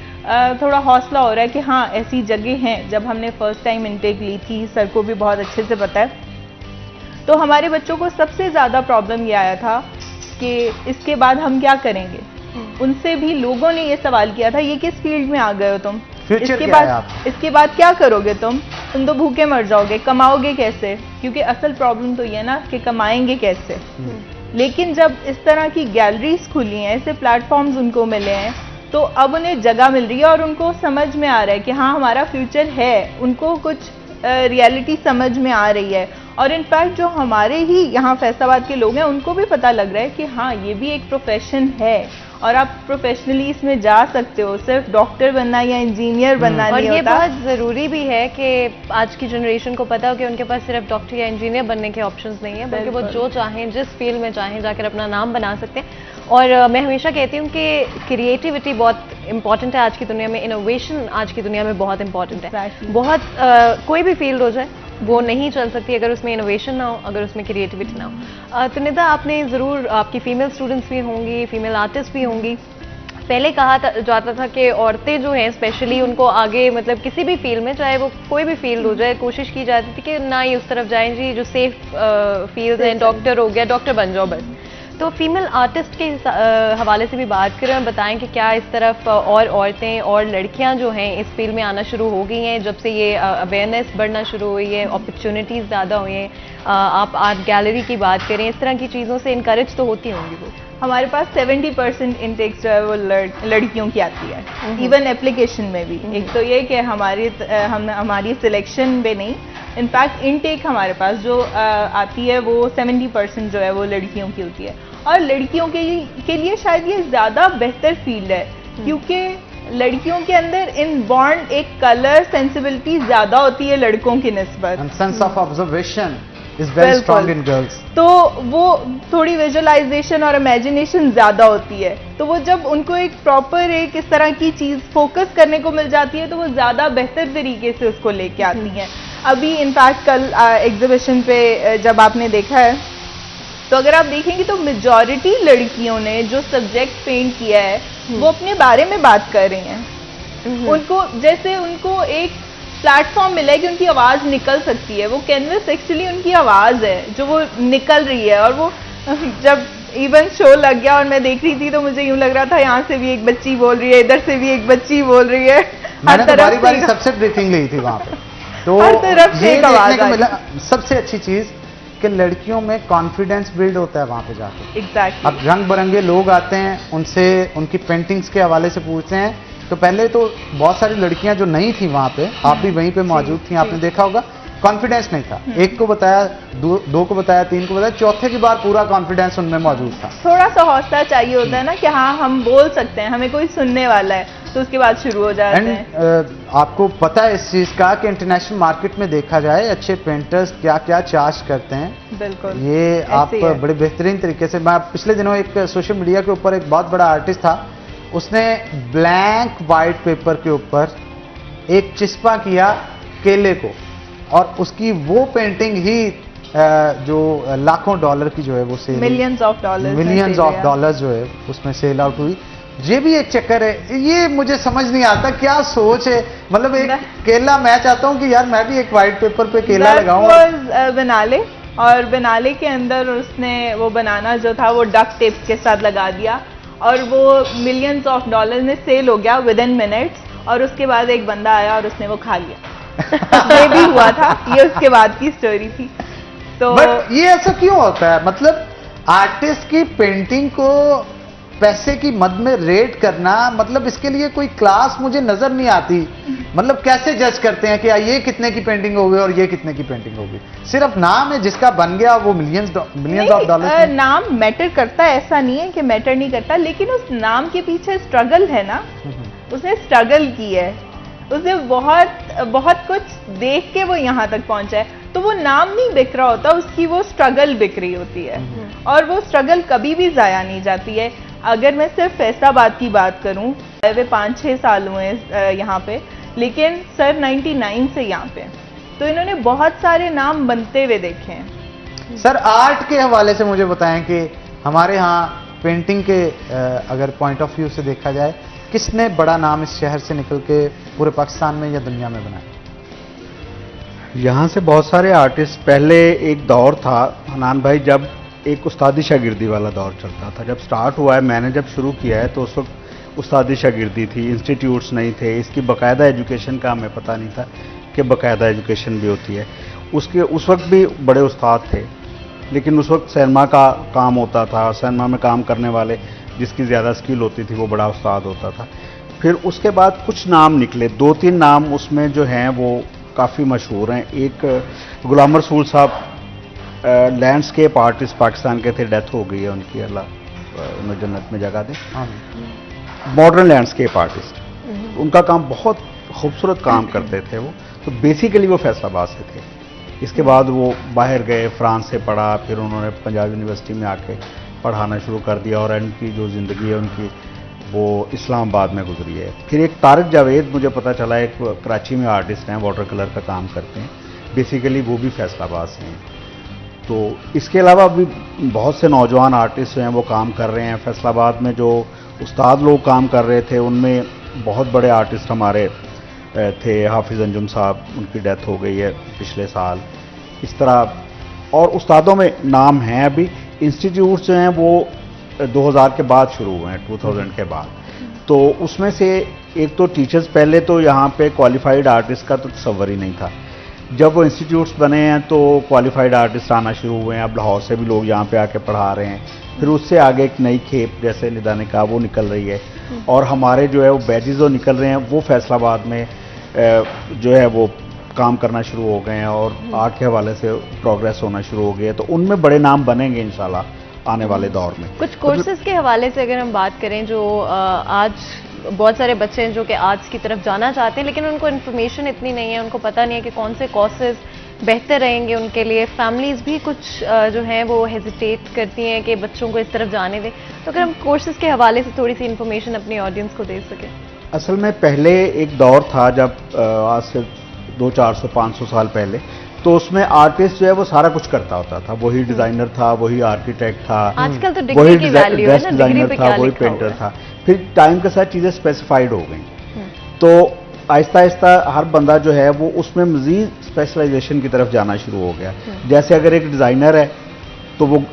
थोड़ा हौसला हो रहा है कि हाँ, ऐसी जगह हैं। जब हमने फर्स्ट टाइम इनटेक ली थी, सर को भी बहुत अच्छे से पता है, तो हमारे बच्चों को सबसे ज़्यादा प्रॉब्लम ये आया था कि इसके बाद हम क्या करेंगे। उनसे भी लोगों ने ये सवाल किया था, ये किस फील्ड में आ गए हो तुम, इसके बाद क्या करोगे तुम तो भूखे मर जाओगे, कमाओगे कैसे। क्योंकि असल प्रॉब्लम तो ये ना कि कमाएंगे कैसे। लेकिन जब इस तरह की गैलरीज खुली हैं, ऐसे प्लेटफॉर्म्स उनको मिले हैं, तो अब उन्हें जगह मिल रही है और उनको समझ में आ रहा है कि हाँ, हमारा फ्यूचर है। उनको कुछ रियलिटी समझ में आ रही है। और इनफैक्ट जो हमारे ही यहाँ फैसलाबाद के लोग हैं, उनको भी पता लग रहा है कि हाँ, ये भी एक प्रोफेशन है और आप प्रोफेशनली इसमें जा सकते हो। सिर्फ डॉक्टर बनना या इंजीनियर बनना नहीं होता। और ये बहुत ज़रूरी भी है कि आज की जनरेशन को पता हो कि उनके पास सिर्फ डॉक्टर या इंजीनियर बनने के ऑप्शंस नहीं है, बल्कि वो जो चाहें, जिस फील्ड में चाहें, जाकर अपना नाम बना सकते हैं। और मैं हमेशा कहती हूँ कि क्रिएटिविटी बहुत इंपॉर्टेंट है आज की दुनिया में, इनोवेशन आज की दुनिया में बहुत इंपॉर्टेंट है। बहुत कोई भी फील्ड हो जाए वो नहीं चल सकती अगर उसमें इनोवेशन ना हो, अगर उसमें क्रिएटिविटी ना हो। तो निदा, आपने ज़रूर, आपकी फीमेल स्टूडेंट्स भी होंगी, फीमेल आर्टिस्ट भी होंगी। पहले कहा जाता था कि औरतें जो हैं स्पेशली, उनको आगे मतलब किसी भी फील्ड में, चाहे वो कोई भी फील्ड हो जाए, कोशिश की जाती थी कि ना ही उस तरफ जाएं जी, जो सेफ फील्ड हैं, डॉक्टर हो गया, डॉक्टर बन जाओ बस। तो फीमेल आर्टिस्ट के हवाले से भी बात करें और बताएं कि क्या इस तरफ और औरतें और लड़कियां जो हैं इस फील्ड में आना शुरू हो गई हैं जब से ये अवेयरनेस बढ़ना शुरू हुई है, अपॉर्चुनिटीज़ ज़्यादा हुई हैं। आप आर्ट गैलरी की बात करें, इस तरह की चीज़ों से इनकरेज तो होती होंगी वो। हमारे पास 70% इंटेक्स जो है वो लड़कियों की आती है, इवन एप्लीकेशन में भी। एक तो ये कि हमारी सिलेक्शन में नहीं, इनफैक्ट इनटेक हमारे पास जो आती है वो 70% जो है वो लड़कियों की होती है। और लड़कियों के लिए शायद ये ज़्यादा बेहतर फील्ड है, क्योंकि लड़कियों के अंदर इनबॉर्न एक कलर सेंसिबिलिटी ज़्यादा होती है लड़कों की निस्बत। Sense of observation is very strong in girls. तो वो थोड़ी विजुअलाइजेशन और इमेजिनेशन ज्यादा होती है, तो वो जब उनको एक प्रॉपर एक इस तरह की चीज फोकस करने को मिल जाती है तो वो ज्यादा बेहतर तरीके से उसको लेके आती हैं। अभी इनफैक्ट कल एग्जीबिशन पे जब आपने देखा है तो अगर आप देखेंगे तो मेजॉरिटी लड़कियों ने जो सब्जेक्ट पेंट किया है वो अपने बारे में बात कर रही हैं। उनको जैसे उनको एक प्लेटफॉर्म मिला है कि उनकी आवाज निकल सकती है। वो कैनवस एक्चुअली उनकी आवाज है जो वो निकल रही है। और वो जब इवन शो लग गया और मैं देख रही थी तो मुझे यूं लग रहा था यहाँ से भी एक बच्ची बोल रही है, इधर से भी एक बच्ची बोल रही है। मैंने तो बारी बारी सबसे ब्रीफिंग ली थी वहां पे, तो हर तरफ से ये एक आवाज देखने को आई। मिला सबसे अच्छी चीज कि लड़कियों में कॉन्फिडेंस बिल्ड होता है वहां पे जाके। एग्जैक्टली। अब रंग बिरंगे लोग आते हैं, उनसे उनकी पेंटिंग्स के हवाले से पूछते हैं, तो पहले तो बहुत सारी लड़कियां जो नहीं थी वहां पे, आप भी वहीं पे मौजूद थी, आपने देखा होगा, कॉन्फिडेंस नहीं था। एक को बताया, दो को बताया, तीन को बताया, चौथे की बार पूरा कॉन्फिडेंस उनमें मौजूद था। थोड़ा सा हौसला चाहिए होता है ना कि हाँ हम बोल सकते हैं, हमें कोई सुनने वाला है, तो उसके बाद शुरू हो जाते हैं। एंड आपको पता है इस चीज का कि इंटरनेशनल मार्केट में देखा जाए अच्छे पेंटर्स क्या क्या चार्ज करते हैं। बिल्कुल ये आप ऐसे ही है। बड़े बेहतरीन तरीके से, मैं पिछले दिनों एक सोशल मीडिया के ऊपर एक बहुत बड़ा आर्टिस्ट था, उसने ब्लैंक वाइट पेपर के ऊपर एक चिस्पा किया केले को, और उसकी वो पेंटिंग ही जो लाखों डॉलर की जो है वो सेल, मिलियंस ऑफ डॉलर्स जो है उसमें सेल आउट हुई। ये भी एक चक्कर है, ये मुझे समझ नहीं आता क्या सोच है। मतलब एक केला, मैं चाहता हूँ कि यार मैं भी एक वाइट पेपर पे केला लगाऊं। बनाले, और बनाले के अंदर उसने वो बनाना जो था वो डक टेप के साथ लगा दिया और वो मिलियंस ऑफ डॉलर में सेल हो गया विद इन मिनट्स। और उसके बाद एक बंदा आया और उसने वो खा लिया। ये भी हुआ था, ये उसके बाद की स्टोरी थी। तो बट ये ऐसा क्यों होता है? मतलब आर्टिस्ट की पेंटिंग को पैसे की मद में रेट करना, मतलब इसके लिए कोई क्लास मुझे नजर नहीं आती। मतलब कैसे जज करते हैं कि ये कितने की पेंटिंग होगी और ये कितने की पेंटिंग होगी? सिर्फ नाम है, जिसका बन गया वो मिलियंस ऑफ डॉलर। नाम मैटर करता है, ऐसा नहीं है कि मैटर नहीं करता, लेकिन उस नाम के पीछे स्ट्रगल है ना। उसने स्ट्रगल की है, उसने बहुत कुछ देख के वो यहाँ तक पहुंचा है। तो वो नाम नहीं बिक रहा होता, उसकी वो स्ट्रगल बिक रही होती है। और वो स्ट्रगल कभी भी जाया नहीं जाती है। अगर मैं सिर्फ फैसलाबाद की बात करूं, वे 5-6 साल हुए यहाँ पे, लेकिन सर 99 से यहाँ पे, तो इन्होंने बहुत सारे नाम बनते हुए देखे हैं। सर आर्ट के हवाले से मुझे बताएं कि हमारे यहाँ पेंटिंग के अगर पॉइंट ऑफ व्यू से देखा जाए, किसने बड़ा नाम इस शहर से निकल के पूरे पाकिस्तान में या दुनिया में बनाया? यहाँ से बहुत सारे आर्टिस्ट, पहले एक दौर था हनान भाई जब एक उस्तादी शागिर्दी वाला दौर चलता था। जब स्टार्ट हुआ है, मैंने जब शुरू किया है तो उस वक्त उस्तादी शागिर्दी थी, इंस्टीट्यूट्स नहीं थे, इसकी बाकायदा एजुकेशन का हमें पता नहीं था कि बाकायदा एजुकेशन भी होती है। उस वक्त भी बड़े उस्ताद थे, लेकिन उस वक्त सिनेमा का काम होता था, सिनेमा में काम करने वाले जिसकी ज़्यादा स्किल होती थी वो बड़ा उस्ताद होता था। फिर उसके बाद कुछ नाम निकले, 2-3 नाम उसमें जो हैं वो काफ़ी मशहूर हैं। एक गुलाम रसूल साहब लैंडस्केप आर्टिस्ट पाकिस्तान के थे, डेथ हो गई है उनकी, अल्लाह उन्हें जन्नत में जगह दे। मॉडर्न लैंडस्केप आर्टिस्ट, उनका काम बहुत खूबसूरत काम करते थे वो। तो बेसिकली वो फैसलाबाद से थे। इसके बाद वो बाहर गए, फ्रांस से पढ़ा, फिर उन्होंने पंजाब यूनिवर्सिटी में आके पढ़ाना शुरू कर दिया और उनकी जो ज़िंदगी है उनकी वो इस्लामाबाद में गुजरी है। फिर एक तारिक जावेद, मुझे पता चला एक कराची में आर्टिस्ट हैं, वाटर कलर का काम करते हैं, बेसिकली वो भी फैसलाबाद से हैं। तो इसके अलावा भी बहुत से नौजवान आर्टिस्ट हैं वो काम कर रहे हैं फैसलाबाद में। जो उस्ताद लोग काम कर रहे थे उनमें बहुत बड़े आर्टिस्ट हमारे थे, हाफिज़ अंजुम साहब, उनकी डेथ हो गई है पिछले साल। इस तरह और उस्तादों में नाम हैं अभी, इंस्टीट्यूट जो हैं वो 2000 के बाद शुरू हुए हैं, 2000 के बाद। तो उसमें से एक तो टीचर्स, पहले तो यहाँ पे क्वालिफाइड आर्टिस्ट का तो तस्वर ही नहीं था। जब वो इंस्टीट्यूट्स बने हैं तो क्वालिफाइड आर्टिस्ट आना शुरू हुए हैं। अब लाहौर से भी लोग यहाँ पे आके पढ़ा रहे हैं। फिर उससे आगे एक नई खेप, जैसे निदा ने कहा, वो निकल रही है। और हमारे जो है वो बैचेस जो निकल रहे हैं वो फैसलाबाद में जो है वो काम करना शुरू हो गए हैं और आर्ट के हवाले से प्रोग्रेस होना शुरू हो गई है। तो उनमें बड़े नाम बनेंगे इंशाल्लाह आने वाले दौर में। कुछ कोर्सेज के हवाले से अगर हम बात करें, जो आज बहुत सारे बच्चे हैं जो कि आर्ट्स की तरफ जाना चाहते हैं लेकिन उनको इन्फॉर्मेशन इतनी नहीं है, उनको पता नहीं है कि कौन से कोर्सेज बेहतर रहेंगे उनके लिए। फैमिलीज भी कुछ जो हैं वो हेजिटेट करती हैं कि बच्चों को इस तरफ जाने दें। तो अगर हम कोर्सेज के हवाले से थोड़ी सी इन्फॉर्मेशन अपनी ऑडियंस को दे सकें। असल में पहले एक दौर था जब आज से 200-400-500 साल पहले, तो उसमें आर्टिस्ट जो है वो सारा कुछ करता होता था। वही डिजाइनर था, वही आर्किटेक्ट था, आजकल तो वही डिग्री की वैल्यू है ड्रेस ना, डिग्री डिजाइनर पे था, क्या वही लिखा हुआ पेंटर है। था। फिर टाइम के साथ चीज़ें स्पेसिफाइड हो गई। तो आहिस्ता आहिस्ता हर बंदा जो है वो उसमें मजीद स्पेशलाइजेशन की तरफ जाना शुरू हो गया। जैसे अगर एक डिज़ाइनर है तो वो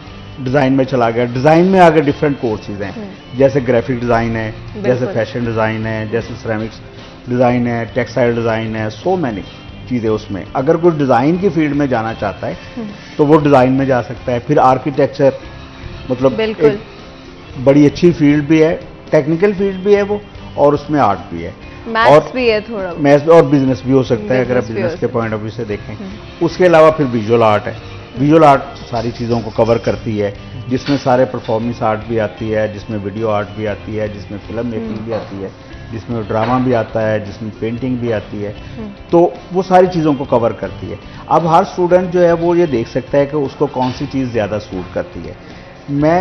डिज़ाइन में चला गया। डिज़ाइन में आगे डिफरेंट कोर्सेज हैं, जैसे ग्राफिक डिज़ाइन है, जैसे फैशन डिज़ाइन है, जैसे सिरेमिक्स डिज़ाइन है, टेक्सटाइल डिज़ाइन है, सो मैनी चीज़ें उसमें। अगर कोई डिज़ाइन की फील्ड में जाना चाहता है तो वो डिज़ाइन में जा सकता है। फिर आर्किटेक्चर, मतलब बिल्कुल बड़ी अच्छी फील्ड भी है, टेक्निकल फील्ड भी है वो, और उसमें आर्ट भी है, मैथ्स भी है थोड़ा, मैथ्स और बिजनेस भी हो सकता है अगर आप बिजनेस भी बिजनेस हो के सकता पॉइंट ऑफ व्यू से देखें। उसके अलावा फिर विजुअल आर्ट है। विजुअल आर्ट सारी चीज़ों को कवर करती है, जिसमें सारे परफॉर्मेंस आर्ट भी आती है, जिसमें वीडियो आर्ट भी आती है, जिसमें फिल्म मेकिंग भी आती है, जिसमें ड्रामा भी आता है, जिसमें पेंटिंग भी आती है। तो वो सारी चीज़ों को कवर करती है। अब हर स्टूडेंट जो है वो ये देख सकता है कि उसको कौन सी चीज़ ज़्यादा सूट करती है।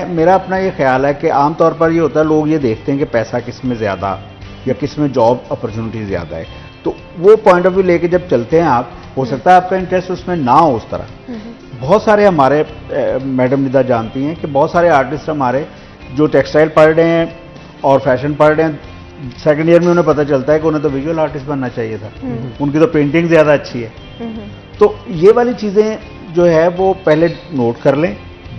मेरा अपना ये ख्याल है कि आमतौर पर ये होता है, लोग ये देखते हैं कि पैसा किस में ज़्यादा या किस में जॉब अपॉर्चुनिटी ज़्यादा है। तो वो पॉइंट ऑफ व्यू लेके जब चलते हैं आप, हो सकता है आपका इंटरेस्ट उसमें ना हो उस तरह। बहुत सारे हमारे मैडम निदा जानती हैं कि बहुत सारे आर्टिस्ट हमारे जो टेक्सटाइल पढ़ रहे हैं और फैशन पढ़ रहे हैं, सेकेंड ईयर में उन्हें पता चलता है कि उन्हें तो विजुअल आर्टिस्ट बनना चाहिए था, उनकी तो पेंटिंग ज़्यादा अच्छी है। तो ये वाली चीज़ें जो है वो पहले नोट कर लें।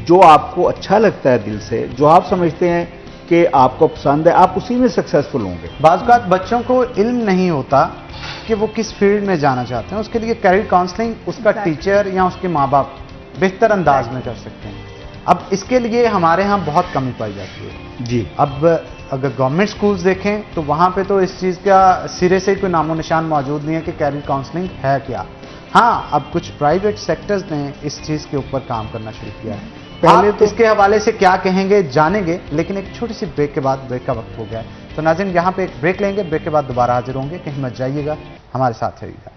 जो आपको अच्छा लगता है दिल से, जो आप समझते हैं कि आपको पसंद है, आप उसी में सक्सेसफुल होंगे। बाज़ औक़ात बच्चों को इल्म नहीं होता कि वो किस फील्ड में जाना चाहते हैं। उसके लिए कैरियर काउंसलिंग उसका टीचर या उसके माँ बाप बेहतर अंदाज में कर सकते हैं। अब इसके लिए हमारे यहाँ बहुत कमी पाई जाती है जी। अब अगर गवर्नमेंट स्कूल्स देखें तो वहाँ पे तो इस चीज़ का सिरे से कोई नामो निशान मौजूद नहीं है कि कैरियर काउंसलिंग है क्या। हाँ, अब कुछ प्राइवेट सेक्टर्स ने इस चीज़ के ऊपर काम करना शुरू किया है। पहले तो इसके हवाले से क्या कहेंगे जानेंगे, लेकिन एक छोटी सी ब्रेक के बाद, ब्रेक का वक्त हो गया है। तो नाज़रीन, यहाँ पे एक ब्रेक लेंगे, ब्रेक के बाद दोबारा हाजिर होंगे। कहीं मत जाइएगा, हमारे साथ रहिएगा।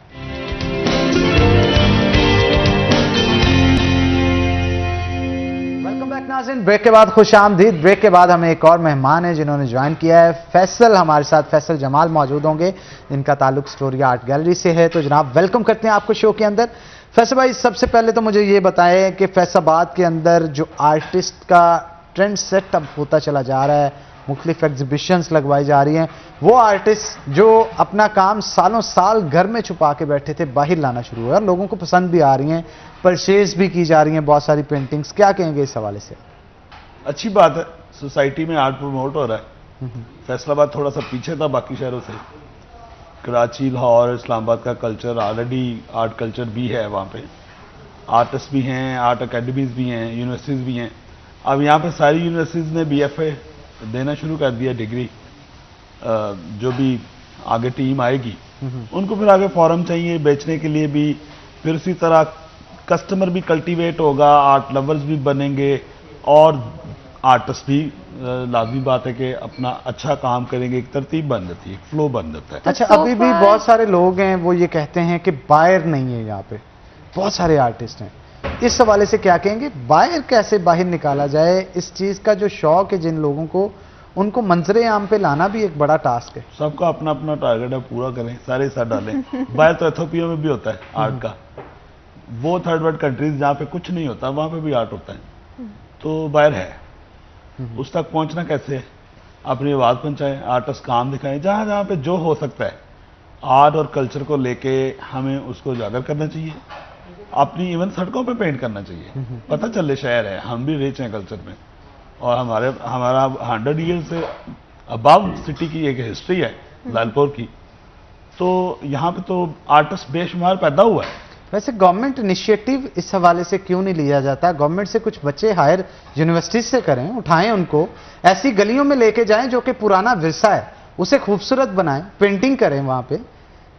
वेलकम बैक नाज़रीन, ब्रेक के बाद खुश आमदीद। ब्रेक के बाद हमें एक और मेहमान है जिन्होंने ज्वाइन किया है, फैसल हमारे साथ, फैसल जमाल मौजूद होंगे। इनका ताल्लुक स्टोरिया आर्ट गैलरी से है। तो जनाब, वेलकम करते हैं आपको शो के अंदर। फैसल भाई, सबसे पहले तो मुझे ये बताएं कि फैसलाबाद के अंदर जो आर्टिस्ट का ट्रेंड सेट अब होता चला जा रहा है, मुख्तलिफ एग्जीबिशंस लगवाई जा रही हैं, वो आर्टिस्ट जो अपना काम सालों साल घर में छुपा के बैठे थे, बाहर लाना शुरू हुआ और लोगों को पसंद भी आ रही हैं, परचेज भी की जा रही हैं बहुत सारी पेंटिंग्स। क्या कहेंगे इस हवाले से? अच्छी बात है, सोसाइटी में आर्ट प्रमोट हो रहा है। फैसलाबाद थोड़ा सा पीछे था बाकी शहरों से। कराची, लाहौर, इस्लामाबाद का कल्चर ऑलरेडी आर्ट कल्चर भी है, वहाँ पे आर्टिस्ट भी हैं, आर्ट अकेडमीज भी हैं, यूनिवर्सिटीज़ भी हैं। अब यहाँ पे सारी यूनिवर्सिटीज़ ने BFA देना शुरू कर दिया डिग्री। जो भी आगे टीम आएगी उनको फिर आगे फॉरम चाहिए बेचने के लिए भी, फिर उसी तरह कस्टमर भी कल्टीवेट होगा, आर्ट लवर्स भी बनेंगे और आर्टिस्ट भी लाजमी बात है कि अपना अच्छा काम करेंगे, एक तरतीब बन जाती है, एक फ्लो बन जाता है। अच्छा, अभी भी बहुत सारे लोग हैं वो ये कहते हैं कि बायर नहीं है यहाँ पे, बहुत सारे आर्टिस्ट हैं। इस हवाले से क्या कहेंगे? बायर कैसे बाहर निकाला जाए? इस चीज़ का जो शौक है जिन लोगों को, उनको मंजरे आम पे लाना भी एक बड़ा टास्क है। सबका अपना अपना टारगेट है, पूरा करें, सारे हिस्सा डालें। बायर तो एथोपिया में भी होता है आर्ट का, वो थर्ड वर्ल्ड कंट्रीज जहाँ पे कुछ नहीं होता वहाँ पे भी आर्ट होता है, तो बायर है। उस तक पहुँचना कैसे है? अपनी आवाज़ पहुँचाएं, आर्टिस्ट काम दिखाएं, जहाँ जहाँ पे जो हो सकता है आर्ट और कल्चर को लेके हमें उसको उजागर करना चाहिए। अपनी इवन सड़कों पे पेंट करना चाहिए, पता चले शहर है, हम भी रिच हैं कल्चर में, और हमारा 100 ईयर से अबव सिटी की एक हिस्ट्री है लालपुर की, तो यहाँ पे तो आर्टिस्ट बेशुमार पैदा हुआ है। वैसे गवर्नमेंट इनिशिएटिव इस हवाले से क्यों नहीं लिया जाता? गवर्नमेंट से कुछ बच्चे हायर यूनिवर्सिटीज से करें, उठाएं उनको, ऐसी गलियों में लेके जाएं जो कि पुराना विरसा है, उसे खूबसूरत बनाएं, पेंटिंग करें वहां पे।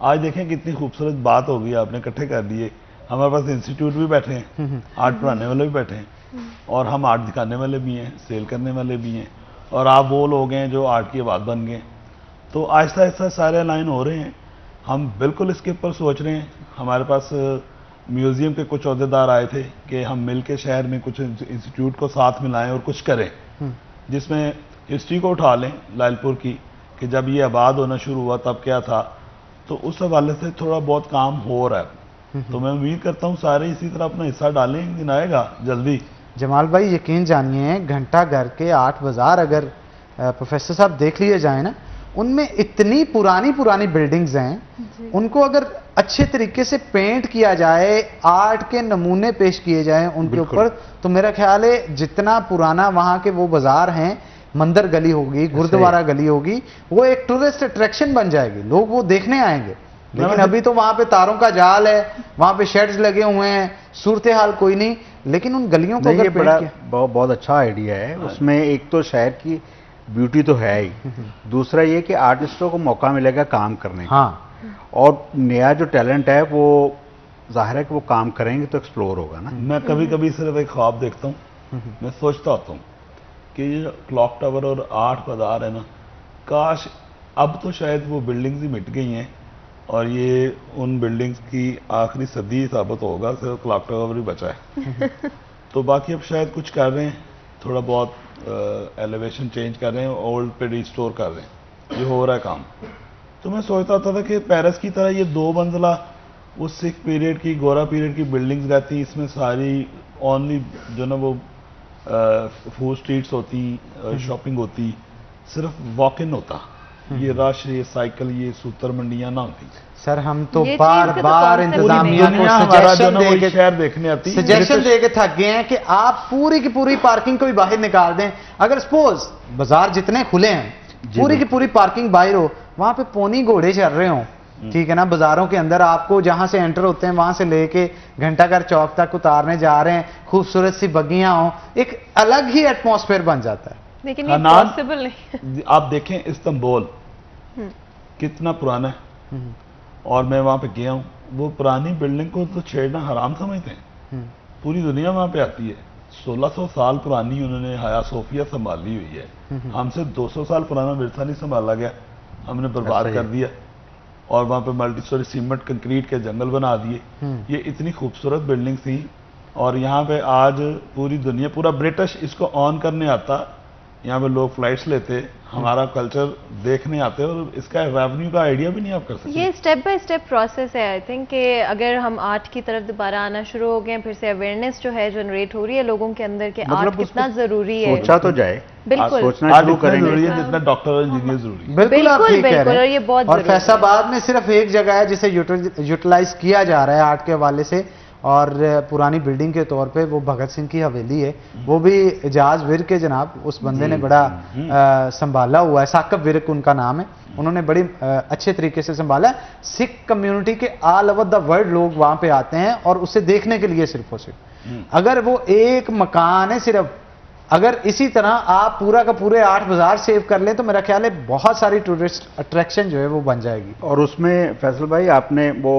आज देखें कितनी खूबसूरत बात हो गई, आपने इकट्ठे कर दिए। हमारे पास इंस्टीट्यूट भी बैठे हैं, आर्ट पढ़ाने वाले भी बैठे हैं, और हम आर्ट दिखाने वाले भी हैं, सेल करने वाले भी हैं, और आप वो लोग हैं जो आर्ट की आवाज़ बन गए। तो आहिस्ता आहिस्ता सारे अलाइन हो रहे हैं। हम बिल्कुल इसके ऊपर सोच रहे हैं। हमारे पास म्यूज़ियम के कुछ अहदेदार आए थे कि हम मिल के शहर में कुछ इंस्टीट्यूट को साथ मिलाएं और कुछ करें, जिसमें हिस्ट्री को उठा लें लालपुर की, कि जब ये आबाद होना शुरू हुआ तब क्या था। तो उस हवाले से थोड़ा बहुत काम हो रहा है। तो मैं उम्मीद करता हूँ सारे इसी तरह अपना हिस्सा डालें, एक दिन आएगा जल्दी। जमाल भाई यकीन जानिए, घंटा घर के 8 बाजार अगर प्रोफेसर साहब देख लिए जाए ना, उनमें इतनी पुरानी पुरानी बिल्डिंग्स हैं, उनको अगर अच्छे तरीके से पेंट किया जाए, आर्ट के नमूने पेश किए जाएं उनके ऊपर, तो मेरा ख्याल है जितना पुराना वहां के वो बाजार हैं, मंदिर गली होगी, गुरुद्वारा गली होगी, वो एक टूरिस्ट अट्रैक्शन बन जाएगी, लोग वो देखने आएंगे। लेकिन अभी तो वहां पे तारों का जाल है, वहां पे शेड्स लगे हुए हैं, सूरत हाल कोई नहीं। लेकिन उन गलियों को ये बड़ा बहुत अच्छा आइडिया है। उसमें एक तो शहर की ब्यूटी तो है ही, दूसरा ये कि आर्टिस्टों को मौका मिलेगा काम करने का। हाँ, और नया जो टैलेंट है वो जाहिर है कि वो काम करेंगे तो एक्सप्लोर होगा ना। मैं कभी कभी सिर्फ एक ख्वाब देखता हूँ, मैं सोचता होता हूँ कि ये क्लॉक टावर और आर्ट बाजार है ना, काश अब तो शायद वो बिल्डिंग्स ही मिट गई हैं और ये उन बिल्डिंग्स की आखिरी सदी साबित होगा, सिर्फ क्लॉक टावर ही बचा है। तो बाकी अब शायद कुछ कर रहे हैं, थोड़ा बहुत एलिवेशन चेंज कर रहे हैं, ओल्ड पे रिस्टोर कर रहे हैं, ये हो रहा है काम। तो मैं सोचता था कि पेरिस की तरह ये 2 मंजिला वो सिख पीरियड की, गोरा पीरियड की बिल्डिंग्स रहती, इसमें सारी ओनली जो ना वो फूड स्ट्रीट्स होती, शॉपिंग होती, सिर्फ वॉक इन होता, ये रश, ये साइकिल, ये सूतर मंडियां ना होती। सर हम तो ये बार चीज़ का तो बार concept इंतजामिया नहीं को दुनिया हमारा जो ना वही सजेशन शहर देखने आती है। दे के थक गए हैं कि आप पूरी की पूरी पार्किंग को भी बाहर निकाल दें। अगर सपोज बाजार जितने खुले हैं, पूरी की पूरी पार्किंग बाहर हो, वहां पे पोनी घोड़े चल रहे हो, ठीक है ना, बाजारों के अंदर आपको जहां से एंटर होते हैं वहां से लेके घंटाघर चौक तक उतारने जा रहे हैं, खूबसूरत सी बगियां हो, एक अलग ही एटमॉस्फेयर बन जाता है। लेकिन ये हनान, पॉसिबल नहीं। आप देखें इस्तांबुल कितना पुराना है, और मैं वहां पे गया हूँ, वो पुरानी बिल्डिंग को तो छेड़ना हराम समझते हैं। पूरी दुनिया वहां पे आती है। 1600 साल पुरानी उन्होंने हाया सोफिया संभाली हुई है। हमसे 200 साल पुराना विरसा नहीं संभाला गया, हमने बर्बाद कर दिया, और वहां पे मल्टी स्टोरी सीमेंट कंक्रीट के जंगल बना दिए। ये इतनी खूबसूरत बिल्डिंग थी, और यहाँ पे आज पूरी दुनिया, पूरा ब्रिटिश इसको ऑन करने आता, यहाँ पे लोग फ्लाइट्स लेते, हमारा कल्चर देखने आते, और इसका रेवेन्यू का आइडिया भी नहीं आप कर सकते। ये स्टेप बाय स्टेप प्रोसेस है। आई थिंक कि अगर हम आर्ट की तरफ दोबारा आना शुरू हो गए, फिर से अवेयरनेस जो है जनरेट हो रही है लोगों के अंदर कि आर्ट कितना जरूरी है। सोचा तो जाए, बिल्कुल सोचना आज शुरू इतना करेंगे जरूरी है जितना डॉक्टर और इंजीनियर जरूरी है। बिल्कुल आप ठीक कह बिल्कुल, रहे और हैं। ये बहुत और जरूरी है। फैसलाबाद में सिर्फ एक जगह है जिसे यूटिलाइज किया जा रहा है आर्ट के हवाले से, और पुरानी बिल्डिंग के तौर पे वो भगत सिंह की हवेली है, वो भी एजाज विर्क के जनाब, उस बंदे ने बड़ा संभाला हुआ है, साकब विर्क उनका नाम है, उन्होंने बड़ी अच्छे तरीके से संभाला। सिख कम्युनिटी के ऑल ओवर द वर्ल्ड लोग वहां पे आते हैं और उसे देखने के लिए सिर्फ और सिर्फ। अगर वो एक मकान है सिर्फ, अगर इसी तरह आप पूरा का पूरे 8 बाजार सेव कर लें, तो मेरा ख्याल है बहुत सारी टूरिस्ट अट्रैक्शन जो है वो बन जाएगी। और उसमें फैसल भाई आपने वो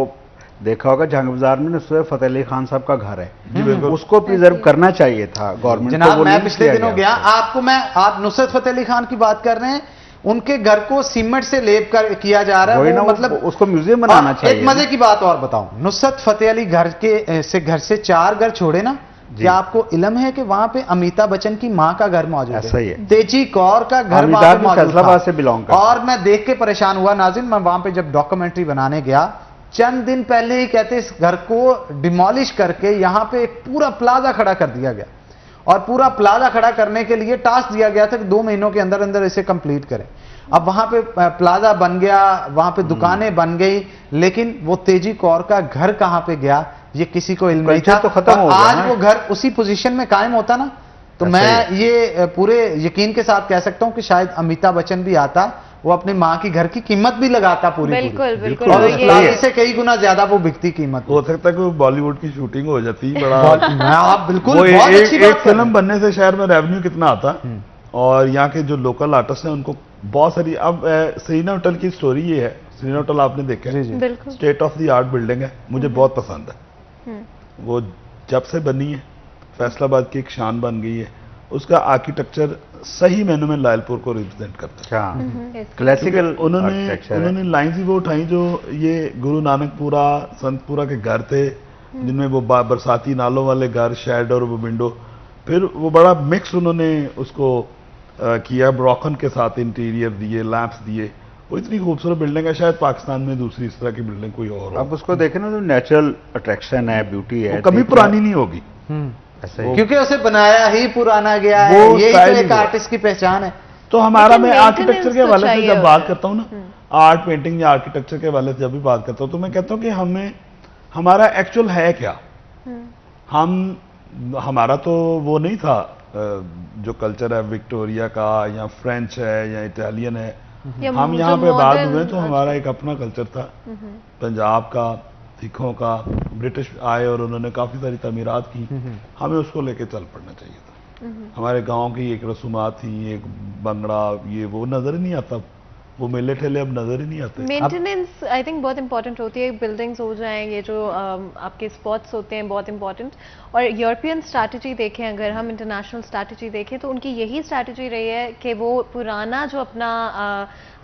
देखा होगा जहांग बाजार में नुसरत फतेह अली खान साहब का घर है, उसको प्रिजर्व करना चाहिए था गवर्नमेंट। जनाब मैं पिछले दिनों गया, आपको मैं, आप नुसरत फतेह अली खान की बात कर रहे हैं, उनके घर को सीमेंट से लेप कर किया जा रहा है, वो मतलब उसको म्यूजियम बनाना चाहिए। एक मजे की बात और बताऊं, नुसरत फतेह अली घर से 4 घर छोड़े ना, क्या आपको इल्म है कि वहां पे अमिताभ बच्चन की मां का घर मौजूद है? ऐसा ही है। तेजी कौर का घर वहां पे मौजूद फैसलाबाद से बिलोंग था। और मैं देख के परेशान हुआ नाज़रीन, मैं वहां पे जब डॉक्यूमेंट्री बनाने गया, चंद दिन पहले ही कहते इस घर को डिमोलिश करके यहां पे एक पूरा प्लाजा खड़ा कर दिया गया, और पूरा प्लाजा खड़ा करने के लिए टास्क दिया गया था कि 2 महीनों के अंदर अंदर इसे कंप्लीट करें। अब वहां पे प्लाजा बन गया, वहां पे दुकानें बन गई, लेकिन वो तेजी कौर का घर कहां पे गया ये किसी को इल्म नहीं कल्चर था। तो खत्म और हो गया आज ना। वो घर उसी पोजीशन में कायम होता ना, तो ऐसा मैं ये पूरे यकीन के साथ कह सकता हूं कि शायद अमिताभ बच्चन भी आता, वो अपनी माँ की घर की कीमत भी लगाता पूरी बिल्कुल पूरी। बिल्कुल और और उस ये लाठी से कई गुना ज्यादा वो बिकती कीमत। हो सकता है कि बॉलीवुड की शूटिंग हो जाती बड़ा मैं आप बिल्कुल वो बहुत एक अच्छी बात कर रहे फिल्म हैं। बनने से शहर में रेवेन्यू कितना आता, और यहाँ के जो लोकल आर्टिस्ट हैं उनको बहुत सारी। अब सरीना होटल की स्टोरी ये है, सरीना होटल आपने देखा है, बिल्कुल state of the art building है, मुझे बहुत पसंद है। वो जब से बनी है फैसलाबाद की एक शान बन गई है, उसका आर्किटेक्चर सही मैनू में लायलपुर को रिप्रेजेंट करता है। क्लासिकल उन्होंने लाइन्स ही वो उठाई जो ये गुरु नानकपुरा संतपुरा के घर थे, जिनमें वो बरसाती नालों वाले घर, शेड और वो विंडो, फिर वो बड़ा मिक्स उन्होंने उसको किया, ब्रोकन के साथ इंटीरियर दिए, लैंप्स दिए, वो इतनी खूबसूरत बिल्डिंग है, शायद पाकिस्तान में दूसरी इस तरह की बिल्डिंग कोई और हो। अब उसको देखें ना, तो नेचुरल अट्रैक्शन है, ब्यूटी है, वो कभी पुरानी नहीं होगी। ऐसा ही। क्योंकि उसे बनाया ही पुराना गया है, वो यही तो style एक ही वो। आर्टिस्ट की पहचान है। तो हमारा, लेकिन मैं आर्किटेक्चर maintenance के तो हवाले से चाहिए जब होता बात है। करता हूँ ना, आर्ट पेंटिंग या आर्किटेक्चर के हवाले से जब भी बात करता हूँ, तो मैं कहता हूँ कि हमें हमारा एक्चुअल है क्या। हमारा तो वो नहीं था जो कल्चर है विक्टोरिया का या फ्रेंच है या इटालियन है, या हम जो यहाँ पे बाद modern हुए तो हमारा एक अपना कल्चर था, पंजाब का, सिखों का। ब्रिटिश आए और उन्होंने काफ़ी सारी तमीरात की, हमें उसको लेके चल पड़ना चाहिए था। हमारे गांव की एक रसूमात थी, एक बंगड़ा, ये वो नज़र ही नहीं आता, वो मेले ठेले अब नज़र ही नहीं आते। मेंटेनेंस आई थिंक बहुत इंपॉर्टेंट होती है, बिल्डिंग्स हो जाएं, ये जो आपके स्पॉट्स होते हैं बहुत इंपॉर्टेंट। और यूरोपियन स्ट्रैटेजी देखें, अगर हम इंटरनेशनल स्ट्रैटेजी देखें, तो उनकी यही स्ट्रैटेजी रही है कि वो पुराना जो अपना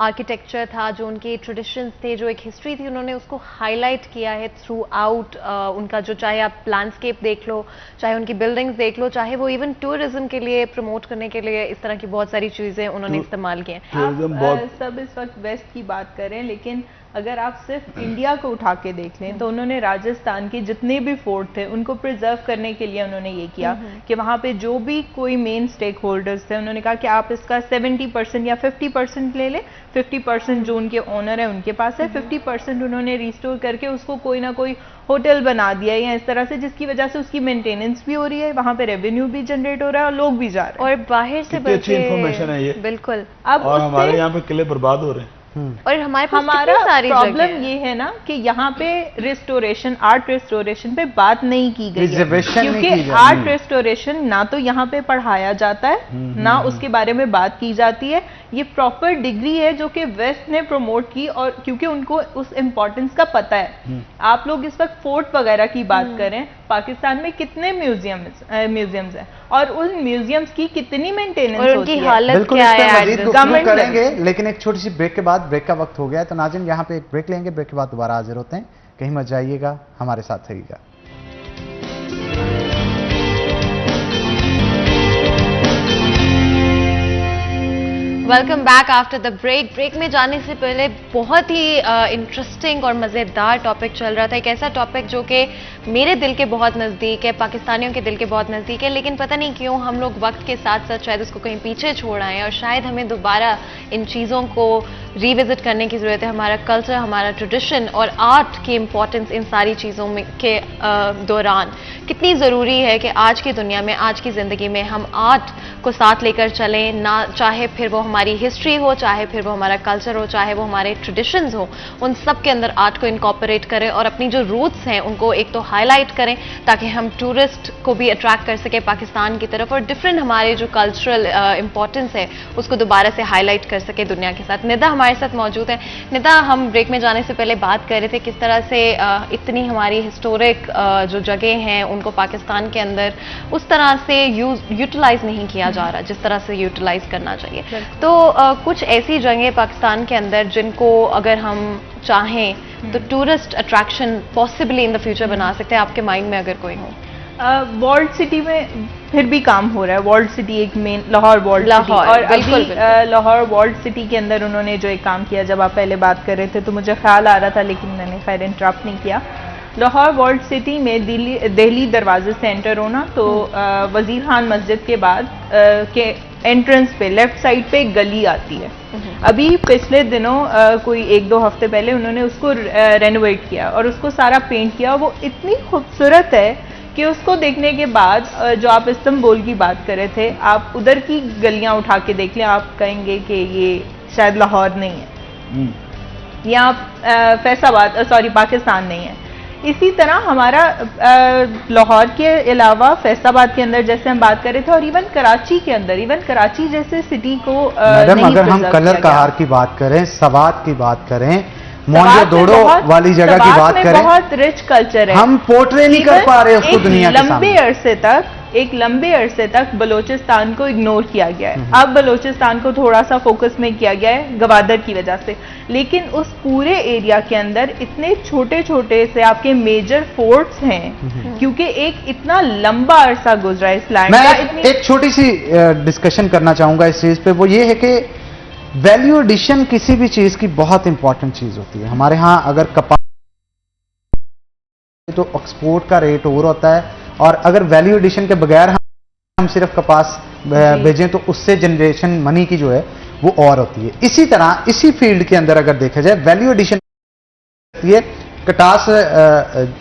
आर्किटेक्चर था, जो उनके ट्रेडिशंस थे, जो एक हिस्ट्री थी, उन्होंने उसको हाईलाइट किया है थ्रू आउट उनका जो, चाहे आप लैंडस्केप देख लो, चाहे उनकी बिल्डिंग्स देख लो, चाहे वो इवन टूरिज्म के लिए प्रमोट करने के लिए इस तरह की बहुत सारी चीज़ें उन्होंने इस्तेमाल की हैं। टूरिज्म आप बहुत सब इस वक्त वेस्ट की बात करें, लेकिन अगर आप सिर्फ इंडिया को उठा के देख लें तो उन्होंने राजस्थान के जितने भी फोर्ट थे उनको प्रिजर्व करने के लिए उन्होंने ये किया कि वहाँ पे जो भी कोई मेन स्टेक होल्डर्स थे, उन्होंने कहा कि आप इसका 70% या 50% ले लें। 50% जो उनके ओनर है उनके पास है, 50% उन्होंने रिस्टोर करके उसको कोई ना कोई होटल बना दिया या इस तरह से, जिसकी वजह से उसकी मेंटेनेंस भी हो रही है, वहाँ पे रेवेन्यू भी जनरेट हो रहा है और लोग भी जा रहे हैं। और बाहर से कितनी अच्छी information है ये। बिल्कुल। अब और हमारे उससे यहाँ पे किले बर्बाद हो रहे हैं। और हमारे पास हमारा कितनी सारी प्रॉब्लम जगह है। ये है ना कि यहाँ पे रिस्टोरेशन, आर्ट रिस्टोरेशन पे बात नहीं की गई है, Preservation नहीं क्योंकि की जा रही। आर्ट रिस्टोरेशन ना तो यहाँ पे पढ़ाया जाता है, ना उसके बारे में बात की जाती है। ये प्रॉपर डिग्री है जो कि वेस्ट ने प्रमोट की, और क्योंकि उनको उस इम्पोर्टेंस का पता है। आप लोग इस वक्त फोर्ट वगैरह की बात करें, पाकिस्तान में कितने म्यूजियम्स हैं और उन म्यूजियम्स की कितनी मेंटेनेंस और होती उनकी है। हालत बिल्कुल, क्या इस है पर आज? मजीद गुफ्तगू गवर्नमेंट करेंगे, लेकिन एक छोटी सी ब्रेक के बाद, ब्रेक का वक्त हो गया है, तो नाज़रीन यहाँ पे एक ब्रेक लेंगे, ब्रेक के बाद दोबारा हाजिर होते हैं। कहीं मत जाइएगा, हमारे साथ रहिएगा। Welcome back after the break. Break में जाने से पहले बहुत ही इंटरेस्टिंग और मज़ेदार टॉपिक चल रहा था, एक ऐसा टॉपिक जो कि मेरे दिल के बहुत नज़दीक है, पाकिस्तानियों के दिल के बहुत नज़दीक है, लेकिन पता नहीं क्यों हम लोग वक्त के साथ साथ शायद उसको कहीं पीछे छोड़ आए हैं, और शायद हमें दोबारा इन चीज़ों को रिविजिट करने की ज़रूरत है। हमारा कल्चर, हमारा ट्रेडिशन और आर्ट की इम्पोर्टेंस इन सारी चीज़ों में के दौरान कितनी ज़रूरी है कि आज की दुनिया में, आज की ज़िंदगी में हम आर्ट को साथ लेकर चलें, ना चाहे फिर वो हमारी हिस्ट्री हो, चाहे फिर वो हमारा कल्चर हो, चाहे वो हमारे ट्रेडिशंस हो, उन सब के अंदर आर्ट को इनकॉर्पोरेट करें और अपनी जो रूट्स हैं उनको एक तो हाईलाइट करें, ताकि हम टूरिस्ट को भी अट्रैक्ट कर सके पाकिस्तान की तरफ, और डिफरेंट हमारे जो कल्चरल इंपॉर्टेंस है उसको दोबारा से हाईलाइट कर सके दुनिया के साथ। निदा हमारे साथ मौजूद है। निदा, हम ब्रेक में जाने से पहले बात कर रहे थे किस तरह से इतनी हमारी हिस्टोरिक जो जगह हैं उनको पाकिस्तान के अंदर उस तरह से यूटिलाइज नहीं किया जा रहा जिस तरह से यूटिलाइज करना चाहिए। तो कुछ ऐसी जगह पाकिस्तान के अंदर जिनको अगर हम चाहें तो tourist attraction possibly in the future बना सकते हैं, आपके माइंड में अगर कोई हो? वॉल्ड सिटी में फिर भी काम हो रहा है। वॉल्ड सिटी एक मेन लाहौर वॉल्ड सिटी, और बिल्कुल, अभी लाहौर वॉल्ड सिटी के अंदर उन्होंने जो एक काम किया, जब आप पहले बात कर रहे थे तो मुझे ख्याल आ रहा था, लेकिन मैंने खैर इंटरप्ट नहीं किया। लाहौर वॉल्ड सिटी में दिल्ली दरवाजे से एंटर होना तो वजीर खान मस्जिद के बाद के एंट्रेंस पे लेफ्ट साइड पे एक गली आती है। अभी पिछले दिनों कोई 1-2 हफ्ते पहले उन्होंने उसको रेनोवेट किया और उसको सारा पेंट किया। वो इतनी खूबसूरत है कि उसको देखने के बाद जो आप इस्तांबुल की बात कर रहे थे, आप उधर की गलियां उठा के देख लें, आप कहेंगे कि ये शायद लाहौर नहीं है या फैसलाबाद पाकिस्तान नहीं है। इसी तरह हमारा लाहौर के अलावा फैसलाबाद के अंदर जैसे हम बात कर रहे थे, और इवन कराची के अंदर, इवन कराची जैसे सिटी को मैडम नहीं अगर हम preserve कलर किया कहार गया। की बात करें, सवात की बात करें, सवात में मोहनजोदड़ो वाली जगह की सवात बात में करें, बहुत रिच कल्चर है। हम पोर्ट्रे नहीं कर Even पा रहे उसको दुनिया के सामने। एक लंबे अरसे तक बलोचिस्तान को इग्नोर किया गया है। अब बलोचिस्तान को थोड़ा सा फोकस में किया गया है गवादर की वजह से, लेकिन उस पूरे एरिया के अंदर इतने छोटे छोटे से आपके मेजर फोर्ट्स हैं, क्योंकि एक इतना लंबा अरसा गुजरा है इस लैंड का। मैं एक छोटी सी डिस्कशन करना चाहूंगा इस चीज पे, वो ये है कि वैल्यू एडिशन किसी भी चीज की बहुत इंपॉर्टेंट चीज होती है। हमारे यहाँ अगर कपास तो एक्सपोर्ट का रेट और होता है, और अगर वैल्यू एडिशन के बगैर हम सिर्फ कपास भेजें तो उससे जनरेशन मनी की जो है वो और होती है। इसी तरह इसी फील्ड के अंदर अगर देखा जाए वैल्यू एडिशन ये कटास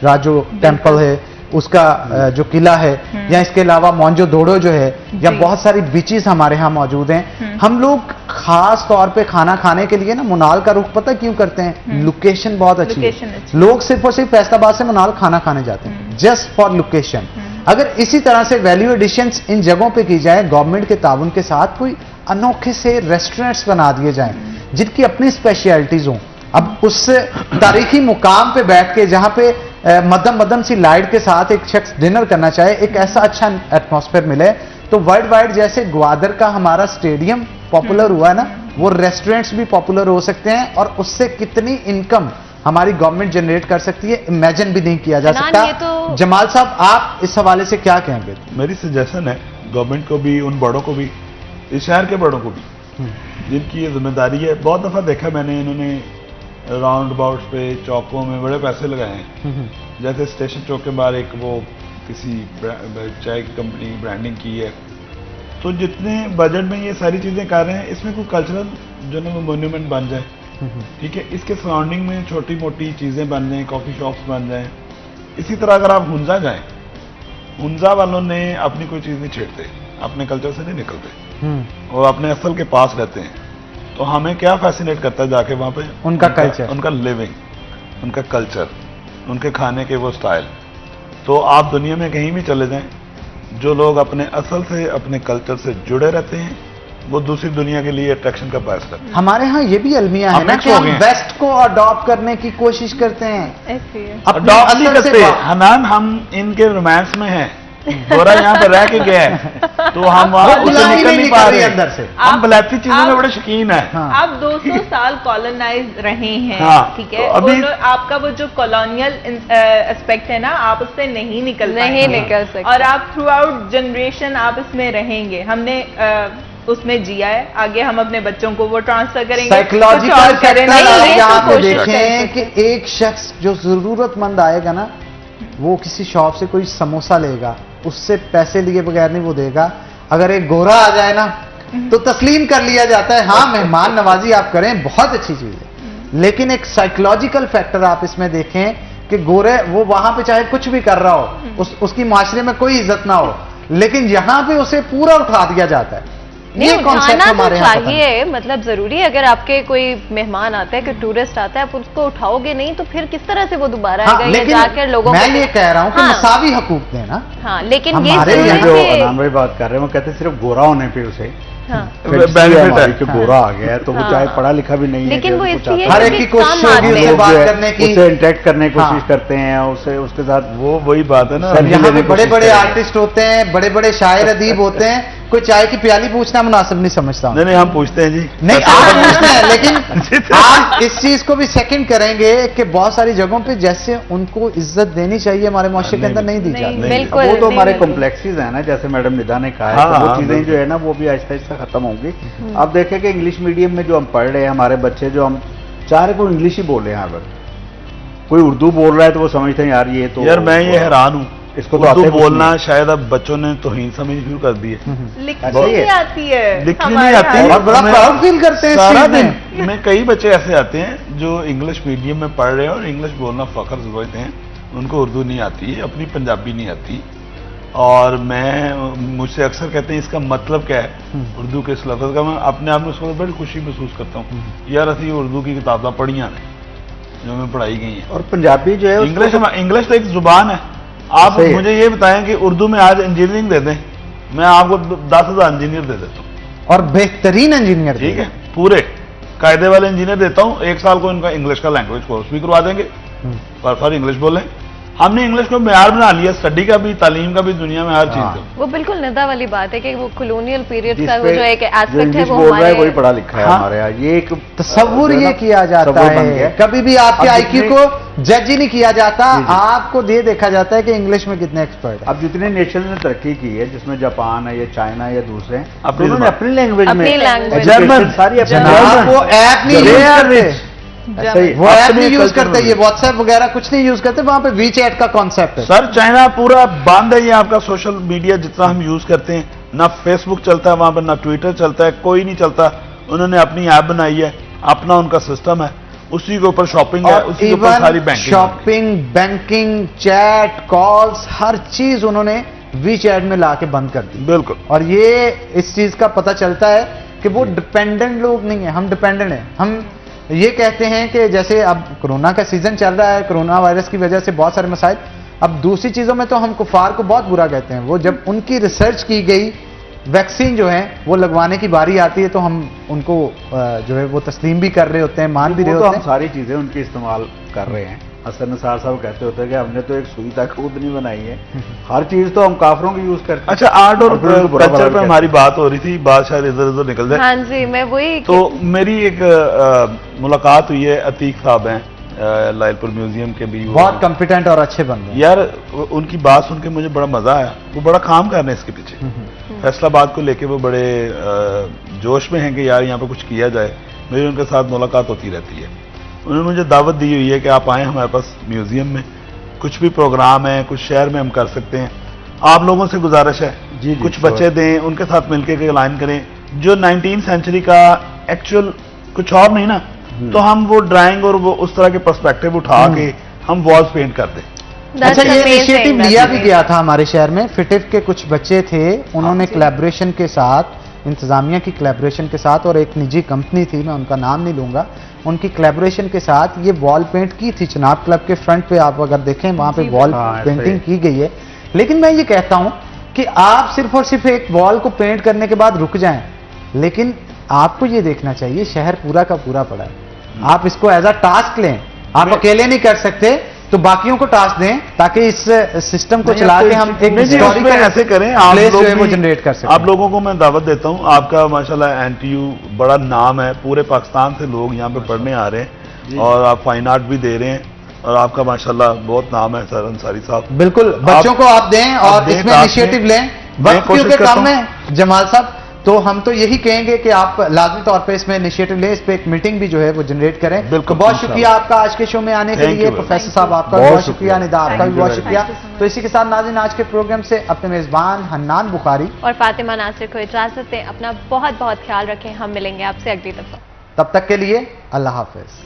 राजो टेम्पल है उसका जो किला है, या इसके अलावा मोहनजोदड़ो जो है, या बहुत सारी बीचेस हमारे यहाँ मौजूद हैं। हम लोग खास तौर पे खाना खाने के लिए ना मुनाल का रुख पता क्यों करते हैं? लोकेशन बहुत अच्छी है। लोग सिर्फ और सिर्फ फैसलाबाद से मुनाल खाना खाने जाते हैं जस्ट फॉर लोकेशन। अगर इसी तरह से वैल्यू एडिशन इन जगहों पे की जाए, गवर्नमेंट के ताउन के साथ कोई अनोखे से रेस्टोरेंट्स बना दिए जाएं जिनकी अपनी स्पेशलिटीज हों। अब उस तारीखी मुकाम पे बैठ के जहां पे मध्यम मध्यम सी लाइट के साथ एक शख्स डिनर करना चाहे, एक ऐसा अच्छा एटमॉस्फेयर मिले, तो वर्ल्ड वाइड जैसे ग्वादर का हमारा स्टेडियम पॉपुलर हुआ है ना, वो रेस्टोरेंट्स भी पॉपुलर हो सकते हैं, और उससे कितनी इनकम हमारी गवर्नमेंट जनरेट कर सकती है इमेजिन भी नहीं किया जा सकता। तो जमाल साहब, आप इस हवाले से क्या कहेंगे? मेरी सजेशन है गवर्नमेंट को भी, उन बड़ों को भी, इस शहर के बड़ों को भी, जिनकी ये जिम्मेदारी है। बहुत दफा देखा मैंने, इन्होंने राउंड अबाउट पे चौकों में बड़े पैसे लगाए हैं। जैसे स्टेशन चौक के बाहर एक वो किसी चाय की कंपनी ब्रांडिंग की है, तो जितने बजट में ये सारी चीजें कर रहे हैं, इसमें कोई कल्चरल जो ना वो मोन्यूमेंट बन जाए, ठीक है, इसके सराउंडिंग में छोटी मोटी चीजें बन जाएं, कॉफी शॉप्स बन जाएं। इसी तरह अगर आप हुंजा जाएं, हुंजा वालों ने अपनी कोई चीज नहीं छेड़ते, अपने कल्चर से नहीं निकलते और अपने असल के पास रहते हैं। तो हमें क्या फैसिनेट करता है जाके वहां पे? उनका कल्चर, उनका लिविंग, उनका कल्चर, उनके खाने के वो स्टाइल। तो आप दुनिया में कहीं भी चले जाएं, जो लोग अपने असल से, अपने कल्चर से जुड़े रहते हैं, वो दूसरी दुनिया के लिए अट्रैक्शन का बायस करते हैं। हमारे यहाँ ये भी अलमिया है ना कि हम वेस्ट को अडॉप्ट करने की कोशिश करते हैं, अडॉप्ट नहीं करते। हनान, हम इनके रोमांस में हैं, गोरा यहाँ पर रह के गया है, तो हम वहां उससे निकल नहीं पा रहे अंदर से। हम बलाती चीजों में बड़े शौकीन है। आप 200 साल कॉलोनाइज रहे हैं, ठीक है, तो अभी आपका वो जो कॉलोनियल एस्पेक्ट है ना, आप उससे नहीं निकल सकते, और आप थ्रू आउट जनरेशन आप इसमें रहेंगे। हमने उसमें जिया है, आगे हम अपने बच्चों को वो ट्रांसफर करेंगे। साइकोलॉजिकल फैक्टर यहाँ पे देखें कि एक शख्स जो जरूरतमंद आएगा ना, वो किसी शॉप से कोई समोसा लेगा, उससे पैसे लिए बगैर नहीं वो देगा। अगर एक गोरा आ जाए ना तो तस्लीम कर लिया जाता है, हाँ मेहमान नवाजी आप करें, बहुत अच्छी चीज है। लेकिन एक साइकोलॉजिकल फैक्टर आप इसमें देखें कि गोरे वो वहां पे चाहे कुछ भी कर रहा हो, उसकी माशरे में कोई इज्जत ना हो, लेकिन यहां पे उसे पूरा उठा दिया जाता है। नहीं, उठाना तो चाहिए, मतलब जरूरी है। अगर आपके कोई मेहमान आता है, कोई टूरिस्ट आता है, आप उसको उठाओगे नहीं तो फिर किस तरह से वो दोबारा आएगा? या जाकर लोगों को, मैं ये कह रहा हूँ कि मसावी हकूक देना। हाँ, लेकिन ये जो अनान भाई बात कर रहे हैं, वो कहते हैं सिर्फ गोरा होने पे उसे बेनिफिट है कि गोरा आ गया है, तो वो चाहे पढ़ा लिखा भी नहीं है, लेकिन वो इसलिए हर एक की कोशिश होगी उससे बात करने की, उसे इंटरेक्ट करने की कोशिश करते हैं, उसे उसके साथ वो वही बात है ना। यहाँ पे बड़े बड़े आर्टिस्ट होते हैं, बड़े बड़े शायर अदीब होते हैं, कोई चाय की प्याली पूछना मुनासिब नहीं समझता। नहीं, हम पूछते हैं जी, नहीं आप पूछते हैं, लेकिन आप इस चीज को भी सेकंड करेंगे कि बहुत सारी जगहों पे जैसे उनको इज्जत देनी चाहिए हमारे माशरे के अंदर नहीं दी जाती। बिल्कुल, वो तो हमारे कॉम्प्लेक्सेस है ना, जैसे मैडम निदा ने कहा है, वो चीजें जो है ना वो भी आहिस्ता आहिस्ता खत्म होंगी। अब देखें कि इंग्लिश मीडियम में जो हम पढ़ रहे हैं, हमारे बच्चे जो हम चाह रहे को इंग्लिश ही बोल रहे हैं, अगर कोई उर्दू बोल रहा है तो वो समझते हैं यार ये तो, यार मैं ये हैरान हूँ इसको तो उर्दू आते कुछ बोलना नहीं। शायद अब बच्चों ने तौहीन समझ शुरू कर दी है। लिखनी सही है। नहीं आती है, लिखनी हमारे नहीं आती यहाँ। और बड़ा प्राउड फील करते हैं इस सारा चीज में। दिन में कई बच्चे ऐसे आते हैं जो इंग्लिश मीडियम में पढ़ रहे हैं और इंग्लिश बोलना फख्र समझते हैं, उनको उर्दू नहीं आती है, अपनी पंजाबी नहीं आती। और मुझसे अक्सर कहते हैं इसका मतलब क्या है उर्दू के इस लफ्ज़ का। मैं अपने आप में उस वक्त बड़ी खुशी महसूस करता हूँ, यार असी उर्दू की किताबें पढ़ियां ने जो हमें पढ़ाई गई हैं। और पंजाबी जो है उसको इंग्लिश तो एक जुबान है। आप सही है। मुझे ये बताएं कि उर्दू में आज इंजीनियरिंग दे दें, मैं आपको 10,000 इंजीनियर दे देता हूँ। और बेहतरीन इंजीनियर ठीक है, पूरे कायदे वाले इंजीनियर देता हूँ, 1 साल को इनका इंग्लिश का लैंग्वेज कोर्स भी करवा देंगे, पर इंग्लिश बोलें। हमने इंग्लिश को मेयार बना लिया, स्टडी का भी, तालीम का भी, दुनिया में हर चीज का। वो बिल्कुल निदा वाली बात है कि वो कॉलोनियल पीरियड जिस का वो पे जो एक जो एस्पेक्ट है इंग्लिश वो बोल रहा है हमारे वही पढ़ा लिखा है हाँ। हमारे यहाँ। ये एक तसव्वुर जो है ये ना, किया जाता तसव्वुर बन है, गया। कभी भी आपके अब आईक्यू जितने- को जज ही नहीं किया जाता, जी, जी। आपको ये देखा जाता है कि इंग्लिश में कितने एक्सपर्ट है। अब जितने नेशन ने तरक्की की है, जिसमें जापान है या चाइना या दूसरे हैं, अपनी उन्होंने जुबान। अपनी लैंग्वेज में अपनी language। education सारी अपनी जनाब वो ऐप नहीं यूज करते, ऐसा ही वो ऐप अपने नहीं यूज culture करते, में ये व्हाट्सएप वगैरह कुछ नहीं यूज करते, वहां पे वीचैट का कॉन्सेप्ट है। सर चाइना पूरा बंद है, ये आपका सोशल मीडिया जितना हम यूज करते हैं, ना फेसबुक चलता है वहां पर, ना ट्विटर चलता है, कोई नहीं चलता। उन्होंने अपनी ऐप बनाई है, अपना उनका सिस्टम है, उसी के ऊपर शॉपिंग है, और उसी के ऊपर सारी even banking. Shopping, banking, chat, calls, हर चीज उन्होंने वीचैट में लाके बंद कर दी। बिल्कुल। और ये इस चीज का पता चलता है कि वो डिपेंडेंट लोग नहीं है, हम डिपेंडेंट हैं। हम ये कहते हैं कि जैसे अब कोरोना का सीजन चल रहा है, कोरोना वायरस की वजह से बहुत सारे मसाइल, अब दूसरी चीजों में तो हम कुफार को बहुत बुरा कहते हैं। वो जब उनकी रिसर्च की गई वैक्सीन जो है वो लगवाने की बारी आती है तो हम उनको जो है वो तस्लीम भी कर रहे होते हैं, मान भी रहे वो तो होते हम हैं। सारी चीजें उनकी इस्तेमाल कर रहे हैं। हसन निसार साहब कहते होते हैं कि हमने तो एक सुई तक खुद नहीं बनाई है, हर चीज तो हम काफरों की यूज करते हैं। अच्छा, आर्ट और फिर उनको बुरा कल्चर भला पे हमारी बात हो रही थी, बात शायद इधर उधर निकल जाए। हाँ जी, मैं वही तो मेरी एक मुलाकात हुई है, अतीक साहब हैं लायलपुर म्यूजियम के भी, वो बहुत कॉम्पिटेंट और अच्छे बंदे हैं। यार उनकी बात सुन के मुझे बड़ा मजा आया। वो बड़ा काम कर रहे हैं इसके पीछे, फैसलाबाद को लेके वो बड़े जोश में हैं कि यार यहाँ पे कुछ किया जाए। मेरी उनके साथ मुलाकात होती रहती है। उन्होंने मुझे दावत दी हुई है कि आप आएँ हमारे पास म्यूजियम में, कुछ भी प्रोग्राम है कुछ शहर में हम कर सकते हैं। आप लोगों से गुजारिश है, जी, कुछ sure। बच्चे दें, उनके साथ मिलकर के लाइन करें। जो 19वीं सेंचुरी का एक्चुअल कुछ और नहीं ना, तो हम वो ड्राइंग और वो उस तरह के पर्सपेक्टिव उठा के हम वॉल्स पेंट कर दें। अच्छा, ये amazing, इनिशिएटिव that's लिया भी amazing। गया था हमारे शहर में। फिटिव के कुछ बच्चे थे, उन्होंने कोलैबोरेशन के साथ, इंतजामिया की कोलैबोरेशन के साथ, और एक निजी कंपनी थी, मैं उनका नाम नहीं लूंगा, उनकी कोलैबोरेशन के साथ ये वॉल पेंट की थी। चनाब क्लब के फ्रंट पे आप अगर देखें वहां पे वॉल हाँ, ऐसा पेंटिंग ही। की गई है। लेकिन मैं ये कहता हूं कि आप सिर्फ और सिर्फ एक वॉल को पेंट करने के बाद रुक जाएं, लेकिन आपको ये देखना चाहिए शहर पूरा का पूरा पड़ा है। आप इसको एज अ टास्क लें, आप अकेले नहीं कर सकते तो बाकियों को टास्क दें, ताकि इस सिस्टम को चला के हम एक नहीं जी, उसमें historical ऐसे करें आप place लोग जो है वो भी- जनरेट कर सकते आप लोगों को मैं दावत देता हूं। आपका माशाल्लाह एनटीयू बड़ा नाम है, पूरे पाकिस्तान से लोग यहाँ पे पढ़ने आ रहे हैं और आप फाइन आर्ट भी दे रहे हैं और आपका माशाल्लाह बहुत नाम है सर अंसारी साहब। बिल्कुल, बच्चों को आप दें और दें, इसमें टास्क इनिशिएटिव में। लें। मैं वक्त कोशिश क्योंकि करता कम है जमाल साहब, तो हम तो यही कहेंगे कि आप लाजमी तौर पे इसमें इनिशिएटिव लें, इस पे एक मीटिंग भी जो है वो जनरेट करें। बिल्कुल, तो बहुत इंशाल्लाह। शुक्रिया आपका आज के शो में आने के Thank लिए। you, प्रोफेसर साहब आपका बहुत बहुत शुक्रिया, निदा आपका भी Thank you बहुत very शुक्रिया। much। तो इसी के साथ नाज़रीन आज के प्रोग्राम से अपने मेजबान हन्नान बुखारी और फातिमा नासिर को इजाजत दें। अपना बहुत बहुत ख्याल रखें। हम मिलेंगे आपसे अगली दफा। तब तक के लिए अल्लाह हाफिज।